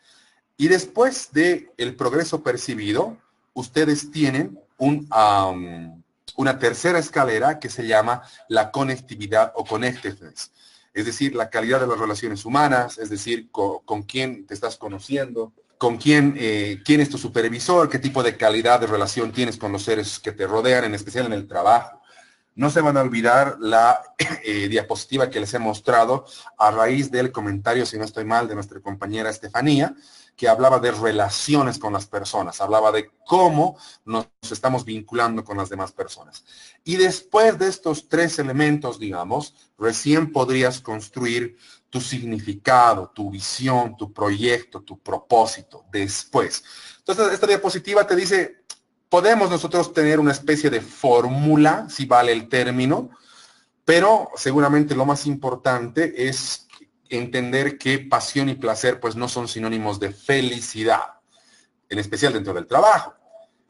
A: Y después del progreso percibido, ustedes tienen una tercera escalera que se llama la conectividad o connectedness. Es decir, la calidad de las relaciones humanas, es decir, con quién te estás conociendo, con quién es tu supervisor, qué tipo de calidad de relación tienes con los seres que te rodean, en especial en el trabajo. No se van a olvidar la diapositiva que les he mostrado a raíz del comentario, si no estoy mal, de nuestra compañera Estefanía, que hablaba de relaciones con las personas, hablaba de cómo nos estamos vinculando con las demás personas. Y después de estos 3 elementos, digamos, recién podrías construir tu significado, tu visión, tu proyecto, tu propósito, después. Entonces, esta diapositiva te dice, podemos nosotros tener una especie de fórmula, si vale el término, pero seguramente lo más importante es entender que pasión y placer pues no son sinónimos de felicidad, en especial dentro del trabajo.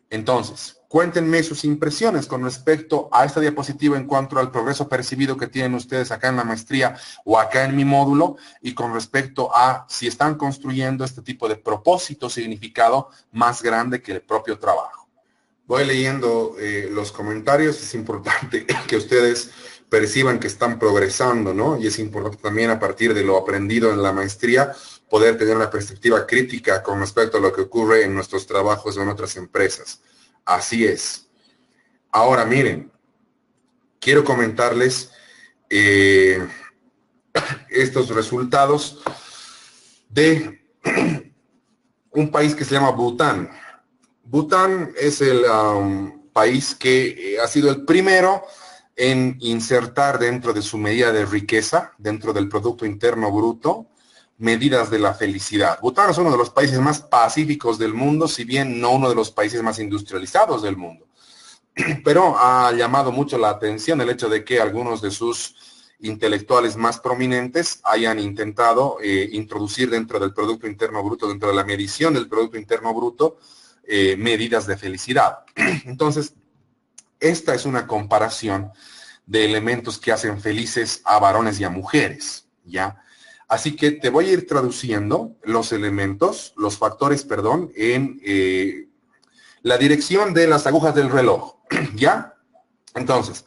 A: Entonces, cuéntenme sus impresiones con respecto a esta diapositiva en cuanto al progreso percibido que tienen ustedes acá en la maestría o acá en mi módulo y con respecto a si están construyendo este tipo de propósito, significado más grande que el propio trabajo. Voy leyendo los comentarios. Es importante que ustedes perciban que están progresando, ¿no? Y es importante también a partir de lo aprendido en la maestría poder tener una perspectiva crítica con respecto a lo que ocurre en nuestros trabajos o en otras empresas. Así es. Ahora, miren, quiero comentarles estos resultados de un país que se llama Bután. Bután es el país que ha sido el primero en insertar dentro de su medida de riqueza, dentro del Producto Interno Bruto, medidas de la felicidad. Bután es uno de los países más pacíficos del mundo, si bien no uno de los países más industrializados del mundo. Pero ha llamado mucho la atención el hecho de que algunos de sus intelectuales más prominentes hayan intentado introducir dentro del Producto Interno Bruto, dentro de la medición del Producto Interno Bruto, medidas de felicidad. Entonces, esta es una comparación de elementos que hacen felices a varones y a mujeres, ¿ya? Así que te voy a ir traduciendo los elementos, los factores, perdón, en la dirección de las agujas del reloj, ¿ya? Entonces,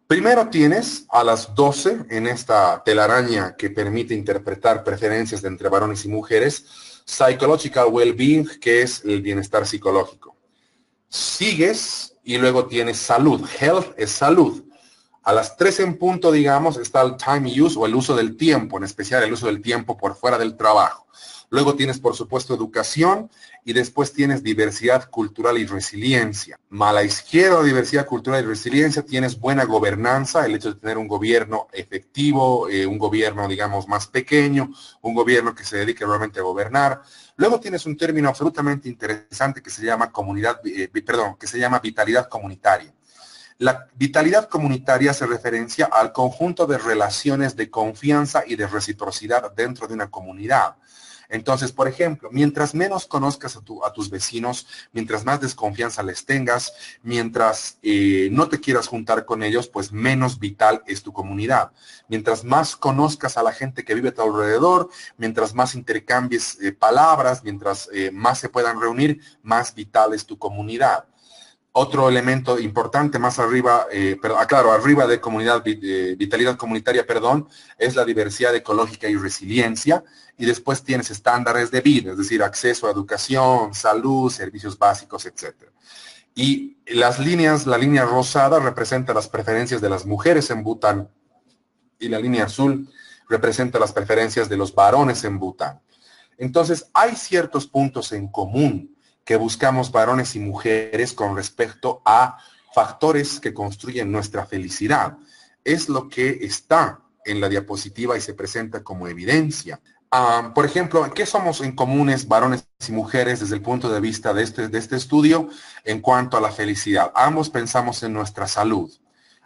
A: primero tienes a las 12 en esta telaraña que permite interpretar preferencias de entre varones y mujeres, psychological well-being, que es el bienestar psicológico. Sigues y luego tienes salud. Health es salud. A las 3 en punto, digamos, está el time use o el uso del tiempo, en especial el uso del tiempo por fuera del trabajo. Luego tienes, por supuesto, educación y después tienes diversidad cultural y resiliencia. A la izquierda, diversidad cultural y resiliencia, tienes buena gobernanza, el hecho de tener un gobierno efectivo, un gobierno, digamos, más pequeño, un gobierno que se dedique realmente a gobernar. Luego tienes un término absolutamente interesante que se llama que se llama vitalidad comunitaria. La vitalidad comunitaria hace referencia al conjunto de relaciones de confianza y de reciprocidad dentro de una comunidad. Entonces, por ejemplo, mientras menos conozcas a tus vecinos, mientras más desconfianza les tengas, mientras no te quieras juntar con ellos, pues menos vital es tu comunidad. Mientras más conozcas a la gente que vive a tu alrededor, mientras más intercambies palabras, mientras más se puedan reunir, más vital es tu comunidad. Otro elemento importante más arriba, arriba de vitalidad comunitaria, es la diversidad ecológica y resiliencia. Y después tienes estándares de vida, es decir, acceso a educación, salud, servicios básicos, etc. Y la línea rosada representa las preferencias de las mujeres en Bután y la línea azul representa las preferencias de los varones en Bután. Entonces, hay ciertos puntos en común que buscamos varones y mujeres con respecto a factores que construyen nuestra felicidad. Es lo que está en la diapositiva y se presenta como evidencia. Por ejemplo, ¿qué somos en comunes varones y mujeres desde el punto de vista de este estudio en cuanto a la felicidad? Ambos pensamos en nuestra salud.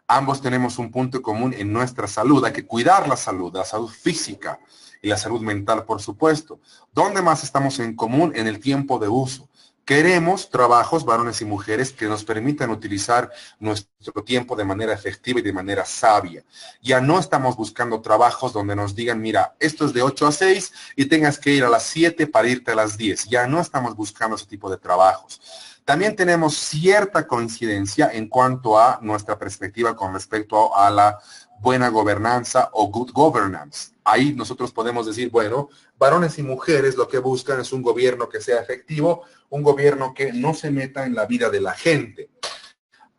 A: Ambos tenemos un punto común en nuestra salud. Hay que cuidar la salud física y la salud mental, por supuesto. ¿Dónde más estamos en común? En el tiempo de uso. Queremos trabajos, varones y mujeres, que nos permitan utilizar nuestro tiempo de manera efectiva y de manera sabia. Ya no estamos buscando trabajos donde nos digan, mira, esto es de 8 a 6 y tengas que ir a las 7 para irte a las 10. Ya no estamos buscando ese tipo de trabajos. También tenemos cierta coincidencia en cuanto a nuestra perspectiva con respecto a la buena gobernanza o good governance. Ahí nosotros podemos decir, bueno, varones y mujeres lo que buscan es un gobierno que sea efectivo, un gobierno que no se meta en la vida de la gente.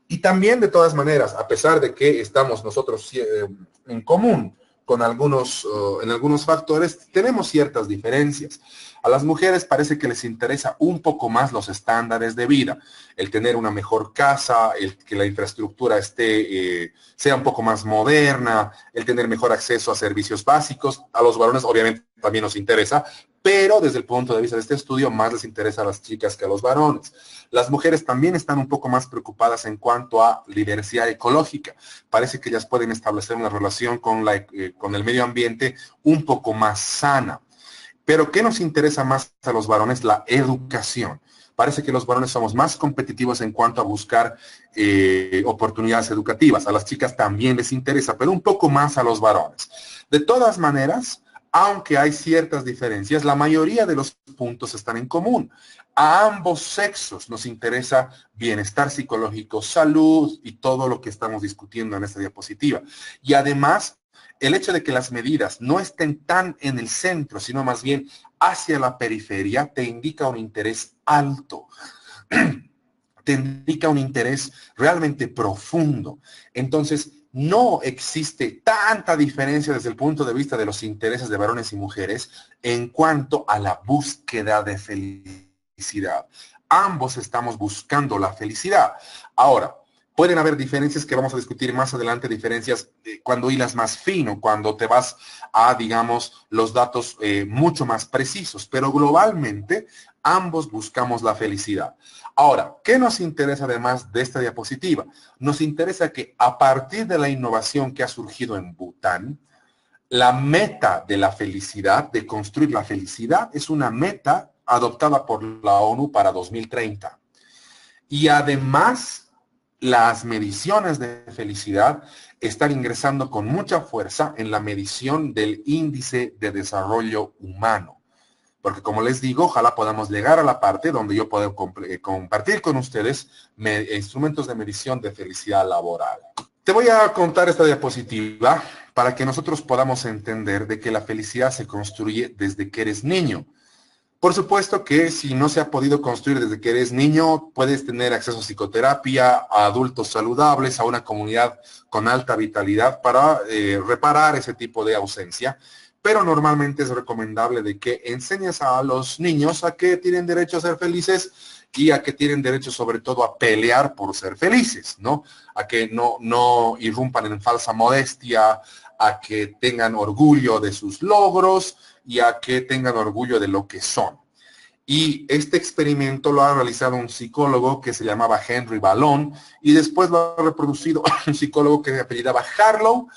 A: Y también, de todas maneras, a pesar de que estamos nosotros en común con en algunos factores, tenemos ciertas diferencias. A las mujeres parece que les interesa un poco más los estándares de vida, el tener una mejor casa, el que la infraestructura sea un poco más moderna, el tener mejor acceso a servicios básicos. A los varones obviamente también nos interesa, pero desde el punto de vista de este estudio más les interesa a las chicas que a los varones. Las mujeres también están un poco más preocupadas en cuanto a diversidad ecológica. Parece que ellas pueden establecer una relación con el medio ambiente un poco más sana. Pero ¿qué nos interesa más a los varones? La educación. Parece que los varones somos más competitivos en cuanto a buscar oportunidades educativas. A las chicas también les interesa, pero un poco más a los varones. De todas maneras, aunque hay ciertas diferencias, la mayoría de los puntos están en común. A ambos sexos nos interesa bienestar psicológico, salud y todo lo que estamos discutiendo en esta diapositiva. Y además, el hecho de que las medidas no estén tan en el centro, sino más bien hacia la periferia, te indica un interés alto. Te indica un interés realmente profundo. Entonces, no existe tanta diferencia desde el punto de vista de los intereses de varones y mujeres en cuanto a la búsqueda de felicidad. Ambos estamos buscando la felicidad. Ahora, pueden haber diferencias que vamos a discutir más adelante, diferencias cuando hilas más fino, cuando te vas a, digamos, los datos mucho más precisos, pero globalmente ambos buscamos la felicidad. Ahora, ¿qué nos interesa además de esta diapositiva? Nos interesa que a partir de la innovación que ha surgido en Bután, la meta de la felicidad, de construir la felicidad, es una meta adoptada por la ONU para 2030. Y además, las mediciones de felicidad están ingresando con mucha fuerza en la medición del índice de desarrollo humano. Porque como les digo, ojalá podamos llegar a la parte donde yo puedo compartir con ustedes instrumentos de medición de felicidad laboral. Te voy a contar esta diapositiva para que nosotros podamos entender de que la felicidad se construye desde que eres niño. Por supuesto que si no se ha podido construir desde que eres niño, puedes tener acceso a psicoterapia, a adultos saludables, a una comunidad con alta vitalidad para reparar ese tipo de ausencia. Pero normalmente es recomendable de que enseñes a los niños a que tienen derecho a ser felices y a que tienen derecho sobre todo a pelear por ser felices, ¿no? A que no irrumpan en falsa modestia, a que tengan orgullo de sus logros y a que tengan orgullo de lo que son. Y este experimento lo ha realizado un psicólogo que se llamaba Henry Ballon y después lo ha reproducido un psicólogo que se apellidaba Harlow,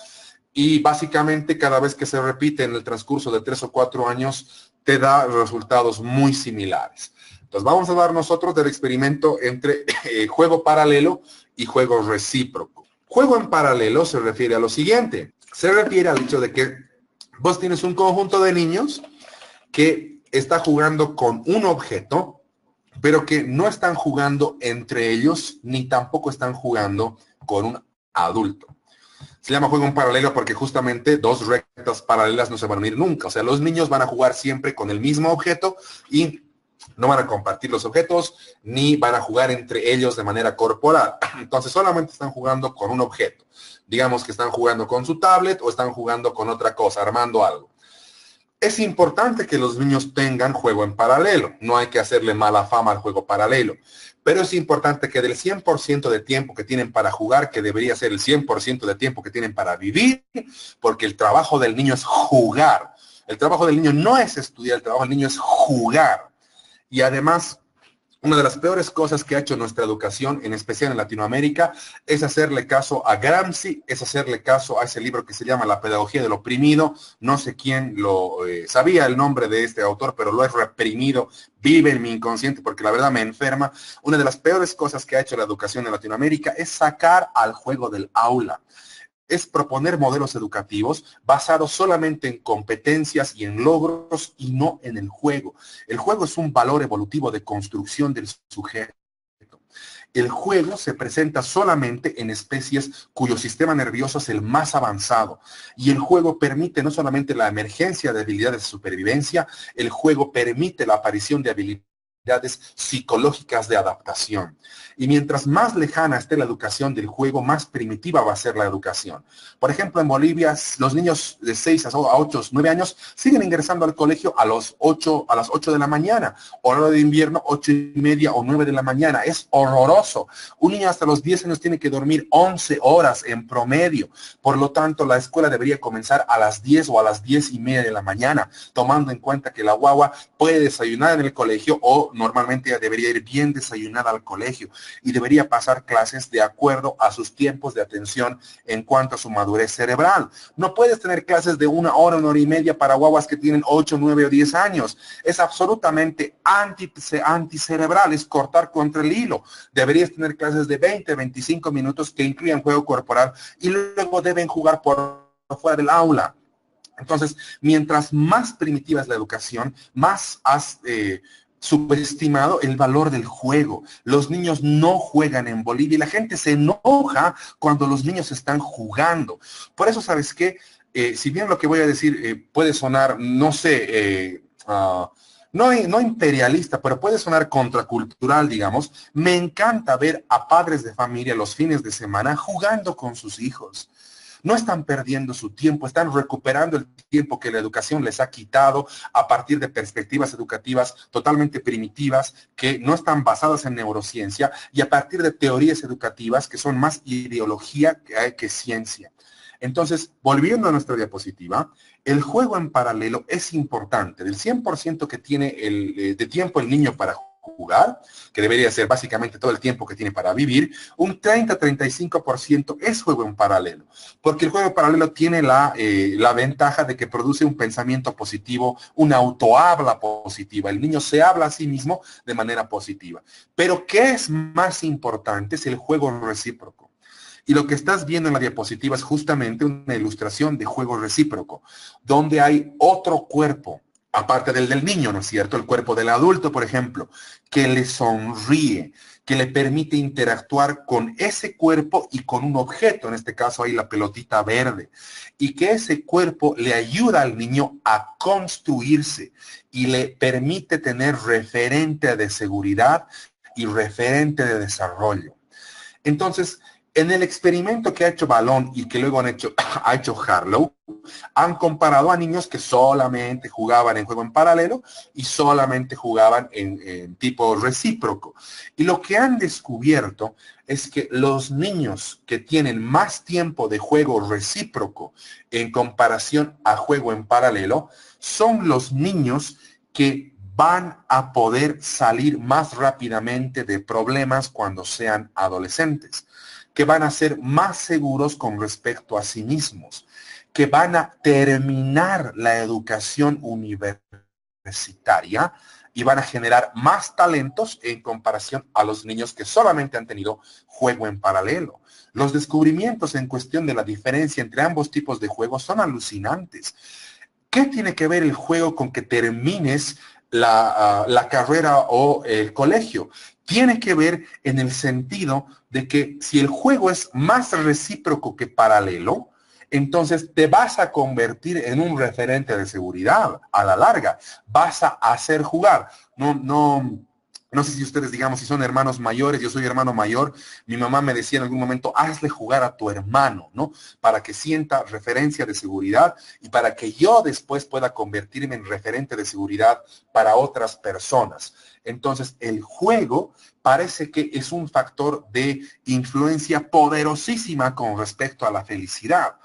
A: y básicamente cada vez que se repite en el transcurso de 3 o 4 años te da resultados muy similares. Entonces vamos a dar nosotros del experimento entre juego paralelo y juego recíproco. Juego en paralelo se refiere a lo siguiente. Se refiere al hecho de que vos tienes un conjunto de niños que está jugando con un objeto, pero que no están jugando entre ellos, ni tampoco están jugando con un adulto. Se llama juego en paralelo porque justamente dos rectas paralelas no se van a unir nunca. O sea, los niños van a jugar siempre con el mismo objeto y no van a compartir los objetos, ni van a jugar entre ellos de manera corporal. Entonces solamente están jugando con un objeto. Digamos que están jugando con su tablet o están jugando con otra cosa, armando algo. Es importante que los niños tengan juego en paralelo. No hay que hacerle mala fama al juego paralelo. Pero es importante que del 100% de tiempo que tienen para jugar, que debería ser el 100% de tiempo que tienen para vivir, porque el trabajo del niño es jugar. El trabajo del niño no es estudiar, el trabajo del niño es jugar. Y además, una de las peores cosas que ha hecho nuestra educación, en especial en Latinoamérica, es hacerle caso a Gramsci, es hacerle caso a ese libro que se llama La pedagogía del oprimido. No sé quién lo sabía el nombre de este autor, pero lo he reprimido, vive en mi inconsciente porque la verdad me enferma. Una de las peores cosas que ha hecho la educación en Latinoamérica es sacar al juego del aula. Es proponer modelos educativos basados solamente en competencias y en logros y no en el juego. El juego es un valor evolutivo de construcción del sujeto. El juego se presenta solamente en especies cuyo sistema nervioso es el más avanzado. Y el juego permite no solamente la emergencia de habilidades de supervivencia, el juego permite la aparición de habilidades psicológicas de adaptación. Y mientras más lejana esté la educación del juego, más primitiva va a ser la educación. Por ejemplo, en Bolivia, los niños de 6 a 8, 9 años siguen ingresando al colegio a las 8 de la mañana. Horario de invierno, 8:30 o 9 de la mañana. Es horroroso. Un niño hasta los 10 años tiene que dormir 11 horas en promedio. Por lo tanto, la escuela debería comenzar a las 10 o a las 10:30 de la mañana, tomando en cuenta que la guagua puede desayunar en el colegio o normalmente ya debería ir bien desayunada al colegio y debería pasar clases de acuerdo a sus tiempos de atención en cuanto a su madurez cerebral. No puedes tener clases de 1 hora, 1 hora y media para guaguas que tienen 8, 9 o 10 años. Es absolutamente anticerebral, es cortar contra el hilo. Deberías tener clases de 20, 25 minutos que incluyan juego corporal y luego deben jugar por fuera del aula. Entonces, mientras más primitiva es la educación, más has subestimado el valor del juego. Los niños no juegan en Bolivia y la gente se enoja cuando los niños están jugando. Por eso, ¿sabes qué? Si bien lo que voy a decir puede sonar, no sé, no imperialista, pero puede sonar contracultural, digamos, me encanta ver a padres de familia los fines de semana jugando con sus hijos. No están perdiendo su tiempo, están recuperando el tiempo que la educación les ha quitado a partir de perspectivas educativas totalmente primitivas que no están basadas en neurociencia y a partir de teorías educativas que son más ideología que ciencia. Entonces, volviendo a nuestra diapositiva, el juego en paralelo es importante. Del 100% que tiene de tiempo el niño para jugar, que debería ser básicamente todo el tiempo que tiene para vivir, un 30-35% es juego en paralelo, porque el juego en paralelo tiene la ventaja de que produce un pensamiento positivo, una autohabla positiva. El niño se habla a sí mismo de manera positiva. Pero ¿qué es más importante? Es el juego recíproco. Y lo que estás viendo en la diapositiva es justamente una ilustración de juego recíproco, donde hay otro cuerpo aparte del niño, ¿no es cierto? El cuerpo del adulto, por ejemplo, que le sonríe, que le permite interactuar con ese cuerpo y con un objeto, en este caso ahí la pelotita verde, y que ese cuerpo le ayuda al niño a construirse y le permite tener referente de seguridad y referente de desarrollo. Entonces, en el experimento que ha hecho Ballon y que luego ha hecho Harlow, han comparado a niños que solamente jugaban en juego en paralelo y solamente jugaban en tipo recíproco. Y lo que han descubierto es que los niños que tienen más tiempo de juego recíproco en comparación a juego en paralelo son los niños que van a poder salir más rápidamente de problemas cuando sean adolescentes, que van a ser más seguros con respecto a sí mismos, que van a terminar la educación universitaria y van a generar más talentos en comparación a los niños que solamente han tenido juego en paralelo. Los descubrimientos en cuestión de la diferencia entre ambos tipos de juegos son alucinantes. ¿Qué tiene que ver el juego con que termines la carrera o el colegio? Tiene que ver en el sentido de que si el juego es más recíproco que paralelo, entonces te vas a convertir en un referente de seguridad a la larga. Vas a hacer jugar. No sé si ustedes, digamos, si son hermanos mayores, yo soy hermano mayor, mi mamá me decía en algún momento, hazle jugar a tu hermano, ¿no? Para que sienta referencia de seguridad y para que yo después pueda convertirme en referente de seguridad para otras personas. Entonces, el juego parece que es un factor de influencia poderosísima con respecto a la felicidad.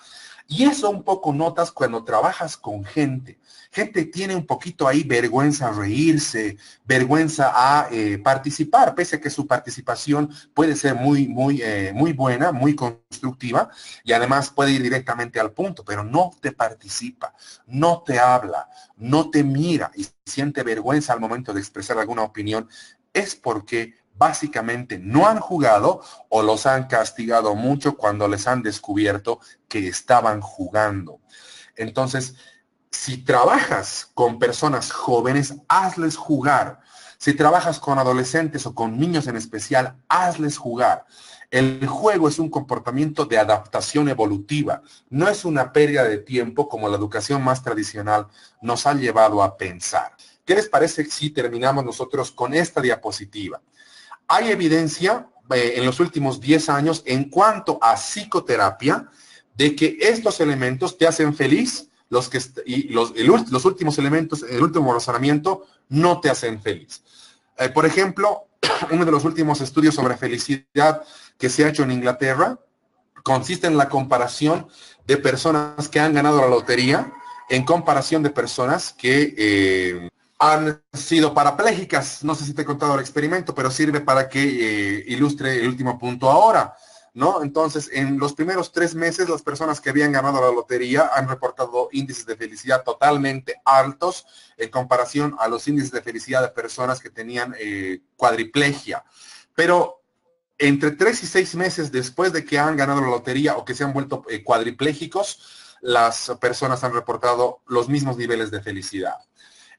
A: Y eso un poco notas cuando trabajas con gente. Gente tiene un poquito ahí vergüenza a reírse, vergüenza a participar, pese a que su participación puede ser muy buena, muy constructiva, y además puede ir directamente al punto, pero no te participa, no te habla, no te mira y siente vergüenza al momento de expresar alguna opinión, es porque básicamente no han jugado o los han castigado mucho cuando les han descubierto que estaban jugando. Entonces, si trabajas con personas jóvenes, hazles jugar. Si trabajas con adolescentes o con niños en especial, hazles jugar. El juego es un comportamiento de adaptación evolutiva, no es una pérdida de tiempo como la educación más tradicional nos ha llevado a pensar. ¿Qué les parece si terminamos nosotros con esta diapositiva? Hay evidencia en los últimos 10 años en cuanto a psicoterapia de que estos elementos te hacen feliz, los últimos elementos, el último razonamiento, no te hacen feliz. Por ejemplo, uno de los últimos estudios sobre felicidad que se ha hecho en Inglaterra consiste en la comparación de personas que han ganado la lotería en comparación de personas que han sido parapléjicas. No sé si te he contado el experimento, pero sirve para que ilustre el último punto ahora, ¿no? Entonces, en los primeros 3 meses, las personas que habían ganado la lotería han reportado índices de felicidad totalmente altos en comparación a los índices de felicidad de personas que tenían cuadriplegia. Pero entre 3 y 6 meses después de que han ganado la lotería o que se han vuelto cuadriplégicos, las personas han reportado los mismos niveles de felicidad.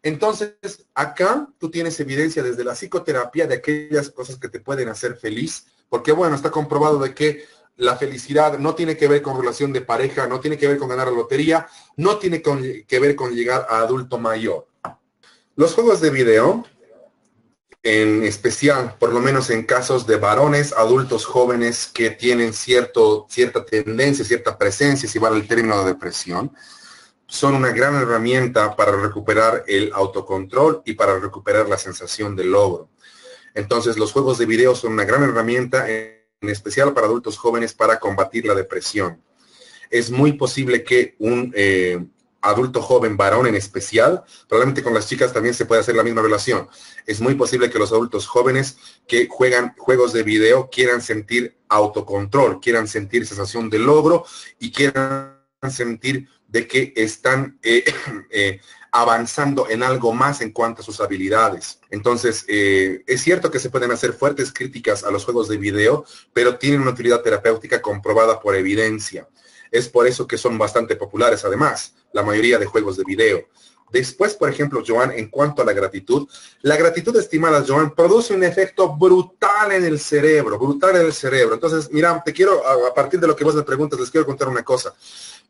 A: Entonces, acá tú tienes evidencia desde la psicoterapia de aquellas cosas que te pueden hacer feliz, porque bueno, está comprobado de que la felicidad no tiene que ver con relación de pareja, no tiene que ver con ganar la lotería, no tiene que ver con llegar a adulto mayor. Los juegos de video, en especial, por lo menos en casos de varones, adultos jóvenes que tienen cierta tendencia, cierta presencia, si vale el término de depresión, son una gran herramienta para recuperar el autocontrol y para recuperar la sensación de logro. Entonces, los juegos de video son una gran herramienta, en especial para adultos jóvenes, para combatir la depresión. Es muy posible que un adulto joven, varón en especial, probablemente con las chicas también se puede hacer la misma relación. Es muy posible que los adultos jóvenes que juegan juegos de video quieran sentir autocontrol, quieran sentir sensación de logro y quieran sentir de que están avanzando en algo más en cuanto a sus habilidades. Entonces, es cierto que se pueden hacer fuertes críticas a los juegos de video, pero tienen una utilidad terapéutica comprobada por evidencia. Es por eso que son bastante populares, además, la mayoría de juegos de video. Después, por ejemplo, Joan, en cuanto a la gratitud, estimada Joan, produce un efecto brutal en el cerebro, brutal en el cerebro. Entonces, mira, te quiero, a partir de lo que vos me preguntas, les quiero contar una cosa.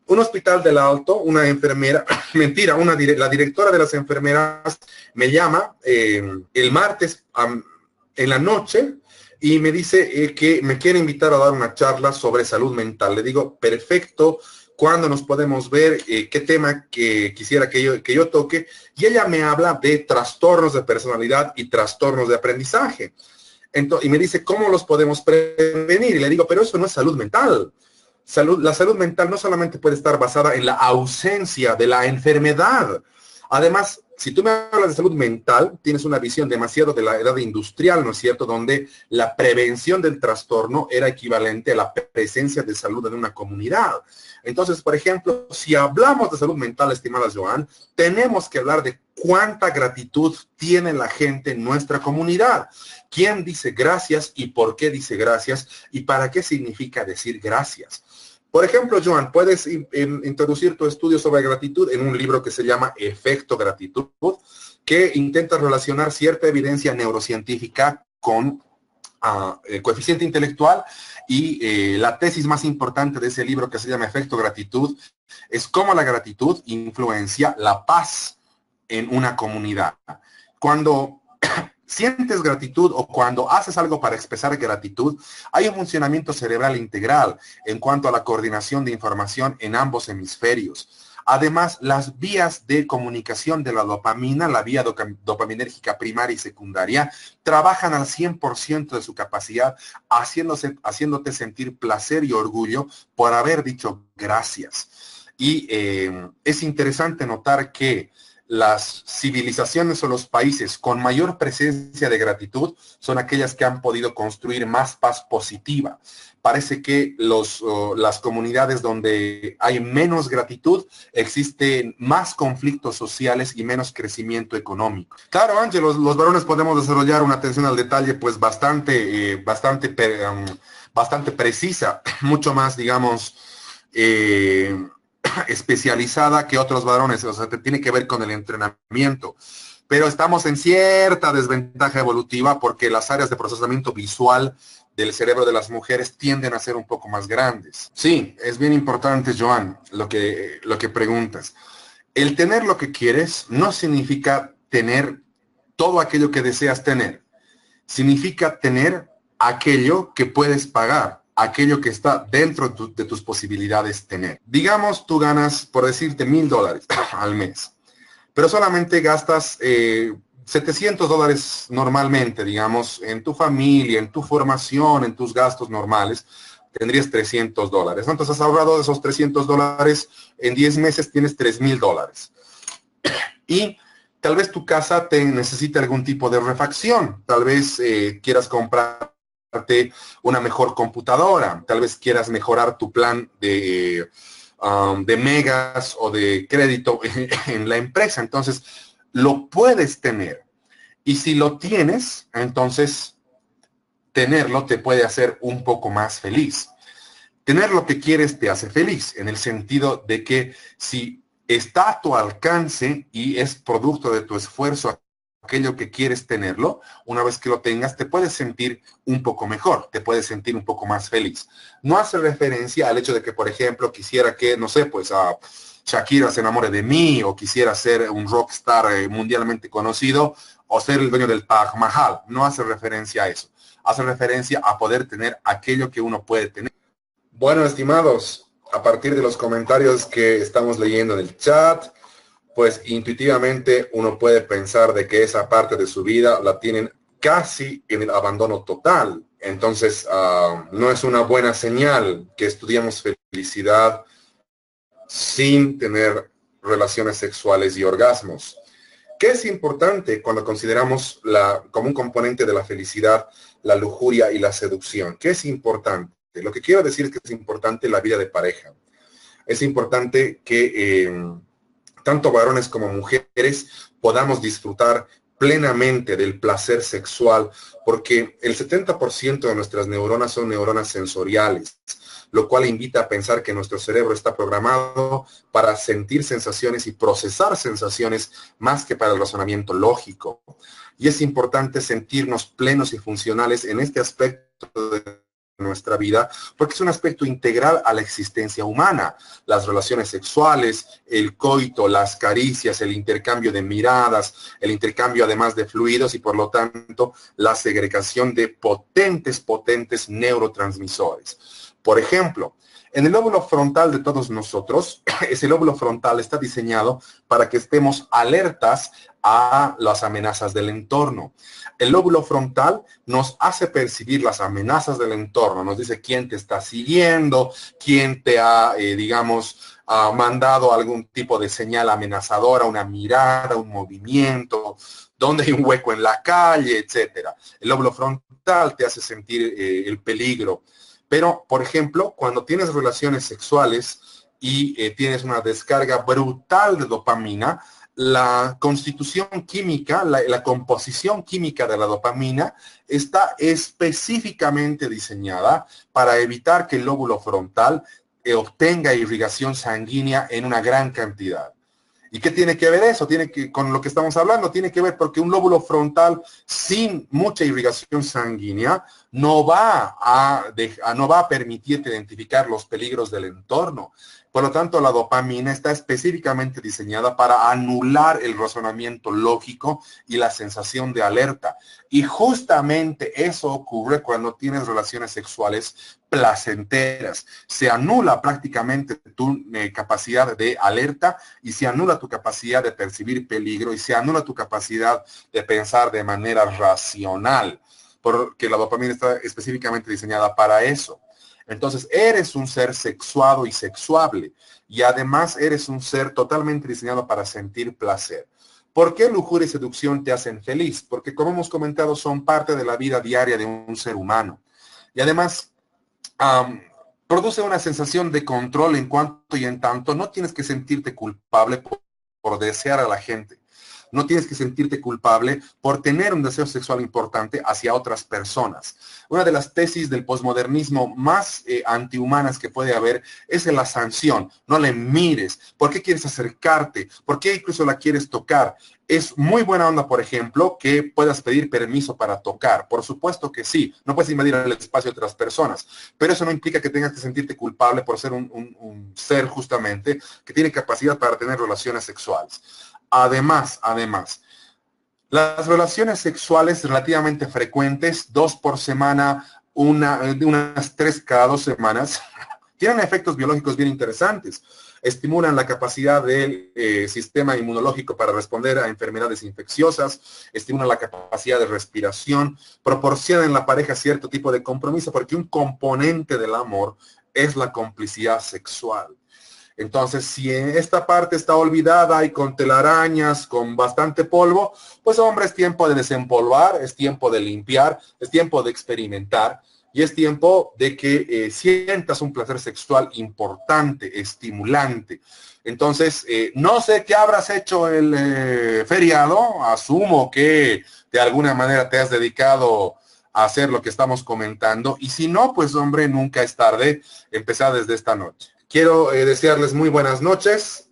A: Un hospital del Alto, una enfermera, mentira, la directora de las enfermeras me llama el martes en la noche y me dice que me quiere invitar a dar una charla sobre salud mental. Le digo, perfecto, ¿cuándo nos podemos ver? ¿Qué tema que quisiera que yo toque? Y ella me habla de trastornos de personalidad y trastornos de aprendizaje. Entonces, y me dice, ¿cómo los podemos prevenir? Y le digo, pero eso no es salud mental. La salud mental no solamente puede estar basada en la ausencia de la enfermedad. Además, si tú me hablas de salud mental, tienes una visión demasiado de la edad industrial, ¿no es cierto? Donde la prevención del trastorno era equivalente a la presencia de salud en una comunidad. Entonces, por ejemplo, si hablamos de salud mental, estimada Joan, tenemos que hablar de cuánta gratitud tiene la gente en nuestra comunidad. ¿Quién dice gracias y por qué dice gracias y para qué significa decir gracias? Por ejemplo, Joan, puedes introducir tu estudio sobre gratitud en un libro que se llama Efecto Gratitud, que intenta relacionar cierta evidencia neurocientífica con el coeficiente intelectual y la tesis más importante de ese libro, que se llama Efecto Gratitud, es cómo la gratitud influencia la paz en una comunidad. Cuando sientes gratitud o cuando haces algo para expresar gratitud, hay un funcionamiento cerebral integral en cuanto a la coordinación de información en ambos hemisferios. Además, las vías de comunicación de la dopamina, la vía dopaminérgica primaria y secundaria, trabajan al 100% de su capacidad, haciéndote sentir placer y orgullo por haber dicho gracias. Y es interesante notar que las civilizaciones o los países con mayor presencia de gratitud son aquellas que han podido construir más paz positiva. Parece que las comunidades donde hay menos gratitud, existen más conflictos sociales y menos crecimiento económico. Claro, Ángel, los varones podemos desarrollar una atención al detalle pues bastante precisa, mucho más, digamos, especializada que otros varones, o sea, tiene que ver con el entrenamiento. Pero estamos en cierta desventaja evolutiva porque las áreas de procesamiento visual del cerebro de las mujeres tienden a ser un poco más grandes. Sí, es bien importante, Joan, lo que preguntas. El tener lo que quieres no significa tener todo aquello que deseas tener. Significa tener aquello que puedes pagar, aquello que está dentro de tus posibilidades tener. Digamos, tú ganas, por decirte, $1,000 al mes, pero solamente gastas $700 normalmente, digamos, en tu familia, en tu formación, en tus gastos normales, tendrías $300. Entonces has ahorrado de esos $300, en 10 meses tienes $3,000. Y tal vez tu casa te necesite algún tipo de refacción, tal vez quieras comprar una mejor computadora, tal vez quieras mejorar tu plan de megas o de crédito en la empresa. Entonces, lo puedes tener. Y si lo tienes, entonces tenerlo te puede hacer un poco más feliz. Tener lo que quieres te hace feliz, en el sentido de que si está a tu alcance y es producto de tu esfuerzo aquello que quieres tenerlo, una vez que lo tengas, te puedes sentir un poco mejor, te puedes sentir un poco más feliz. No hace referencia al hecho de que, por ejemplo, quisiera que, no sé, pues a Shakira se enamore de mí, o quisiera ser un rockstar mundialmente conocido, o ser el dueño del Taj Mahal. No hace referencia a eso. Hace referencia a poder tener aquello que uno puede tener. Bueno, estimados, a partir de los comentarios que estamos leyendo en el chat, pues intuitivamente uno puede pensar de que esa parte de su vida la tienen casi en el abandono total. Entonces, no es una buena señal que estudiemos felicidad sin tener relaciones sexuales y orgasmos. ¿Qué es importante cuando consideramos como un componente de la felicidad la lujuria y la seducción? ¿Qué es importante? Lo que quiero decir es que es importante la vida de pareja. Es importante que tanto varones como mujeres podamos disfrutar plenamente del placer sexual, porque el 70% de nuestras neuronas son neuronas sensoriales. lo cual invita a pensar que nuestro cerebro está programado para sentir sensaciones y procesar sensaciones más que para el razonamiento lógico. Y es importante sentirnos plenos y funcionales en este aspecto de nuestra vida, porque es un aspecto integral a la existencia humana. Las relaciones sexuales, el coito, las caricias, el intercambio de miradas, el intercambio además de fluidos y por lo tanto la segregación de potentes neurotransmisores. Por ejemplo, en el lóbulo frontal de todos nosotros, ese lóbulo frontal está diseñado para que estemos alertas a las amenazas del entorno. El lóbulo frontal nos hace percibir las amenazas del entorno, nos dice quién te está siguiendo, quién te ha, mandado algún tipo de señal amenazadora, una mirada, un movimiento, dónde hay un hueco en la calle, etcétera. El lóbulo frontal te hace sentir el peligro. Pero, por ejemplo, cuando tienes relaciones sexuales y tienes una descarga brutal de dopamina, la constitución química, la composición química de la dopamina está específicamente diseñada para evitar que el lóbulo frontal obtenga irrigación sanguínea en una gran cantidad. ¿Y qué tiene que ver eso? Con lo que estamos hablando, tiene que ver porque un lóbulo frontal sin mucha irrigación sanguínea no va a permitirte identificar los peligros del entorno. Por lo tanto, la dopamina está específicamente diseñada para anular el razonamiento lógico y la sensación de alerta. Y justamente eso ocurre cuando tienes relaciones sexuales placenteras. Se anula prácticamente tu capacidad de alerta y se anula tu capacidad de percibir peligro y se anula tu capacidad de pensar de manera racional, porque la dopamina está específicamente diseñada para eso. Entonces, eres un ser sexuado y sexuable y además eres un ser totalmente diseñado para sentir placer. ¿Por qué lujuria y seducción te hacen feliz? Porque, como hemos comentado, son parte de la vida diaria de un ser humano. Y además, produce una sensación de control en cuanto y en tanto no tienes que sentirte culpable por desear a la gente. No tienes que sentirte culpable por tener un deseo sexual importante hacia otras personas. Una de las tesis del posmodernismo más antihumanas que puede haber es la sanción. No le mires. ¿Por qué quieres acercarte? ¿Por qué incluso la quieres tocar? Es muy buena onda, por ejemplo, que puedas pedir permiso para tocar. Por supuesto que sí. No puedes invadir el espacio de otras personas. Pero eso no implica que tengas que sentirte culpable por ser un ser justamente que tiene capacidad para tener relaciones sexuales. Además, las relaciones sexuales relativamente frecuentes, 2 por semana, unas 3 cada 2 semanas, tienen efectos biológicos bien interesantes. Estimulan la capacidad del sistema inmunológico para responder a enfermedades infecciosas, estimulan la capacidad de respiración, proporcionan en la pareja cierto tipo de compromiso, porque un componente del amor es la complicidad sexual. Entonces, si esta parte está olvidada y con telarañas, con bastante polvo, pues hombre, es tiempo de desempolvar, es tiempo de limpiar, es tiempo de experimentar y es tiempo de que sientas un placer sexual importante, estimulante. Entonces, no sé qué habrás hecho el feriado, asumo que de alguna manera te has dedicado a hacer lo que estamos comentando y si no, pues hombre, nunca es tarde, empezar desde esta noche. Quiero desearles muy buenas noches.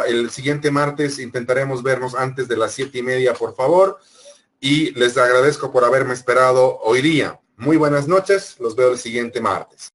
A: El siguiente martes intentaremos vernos antes de las 7:30, por favor. Y les agradezco por haberme esperado hoy día. Muy buenas noches. Los veo el siguiente martes.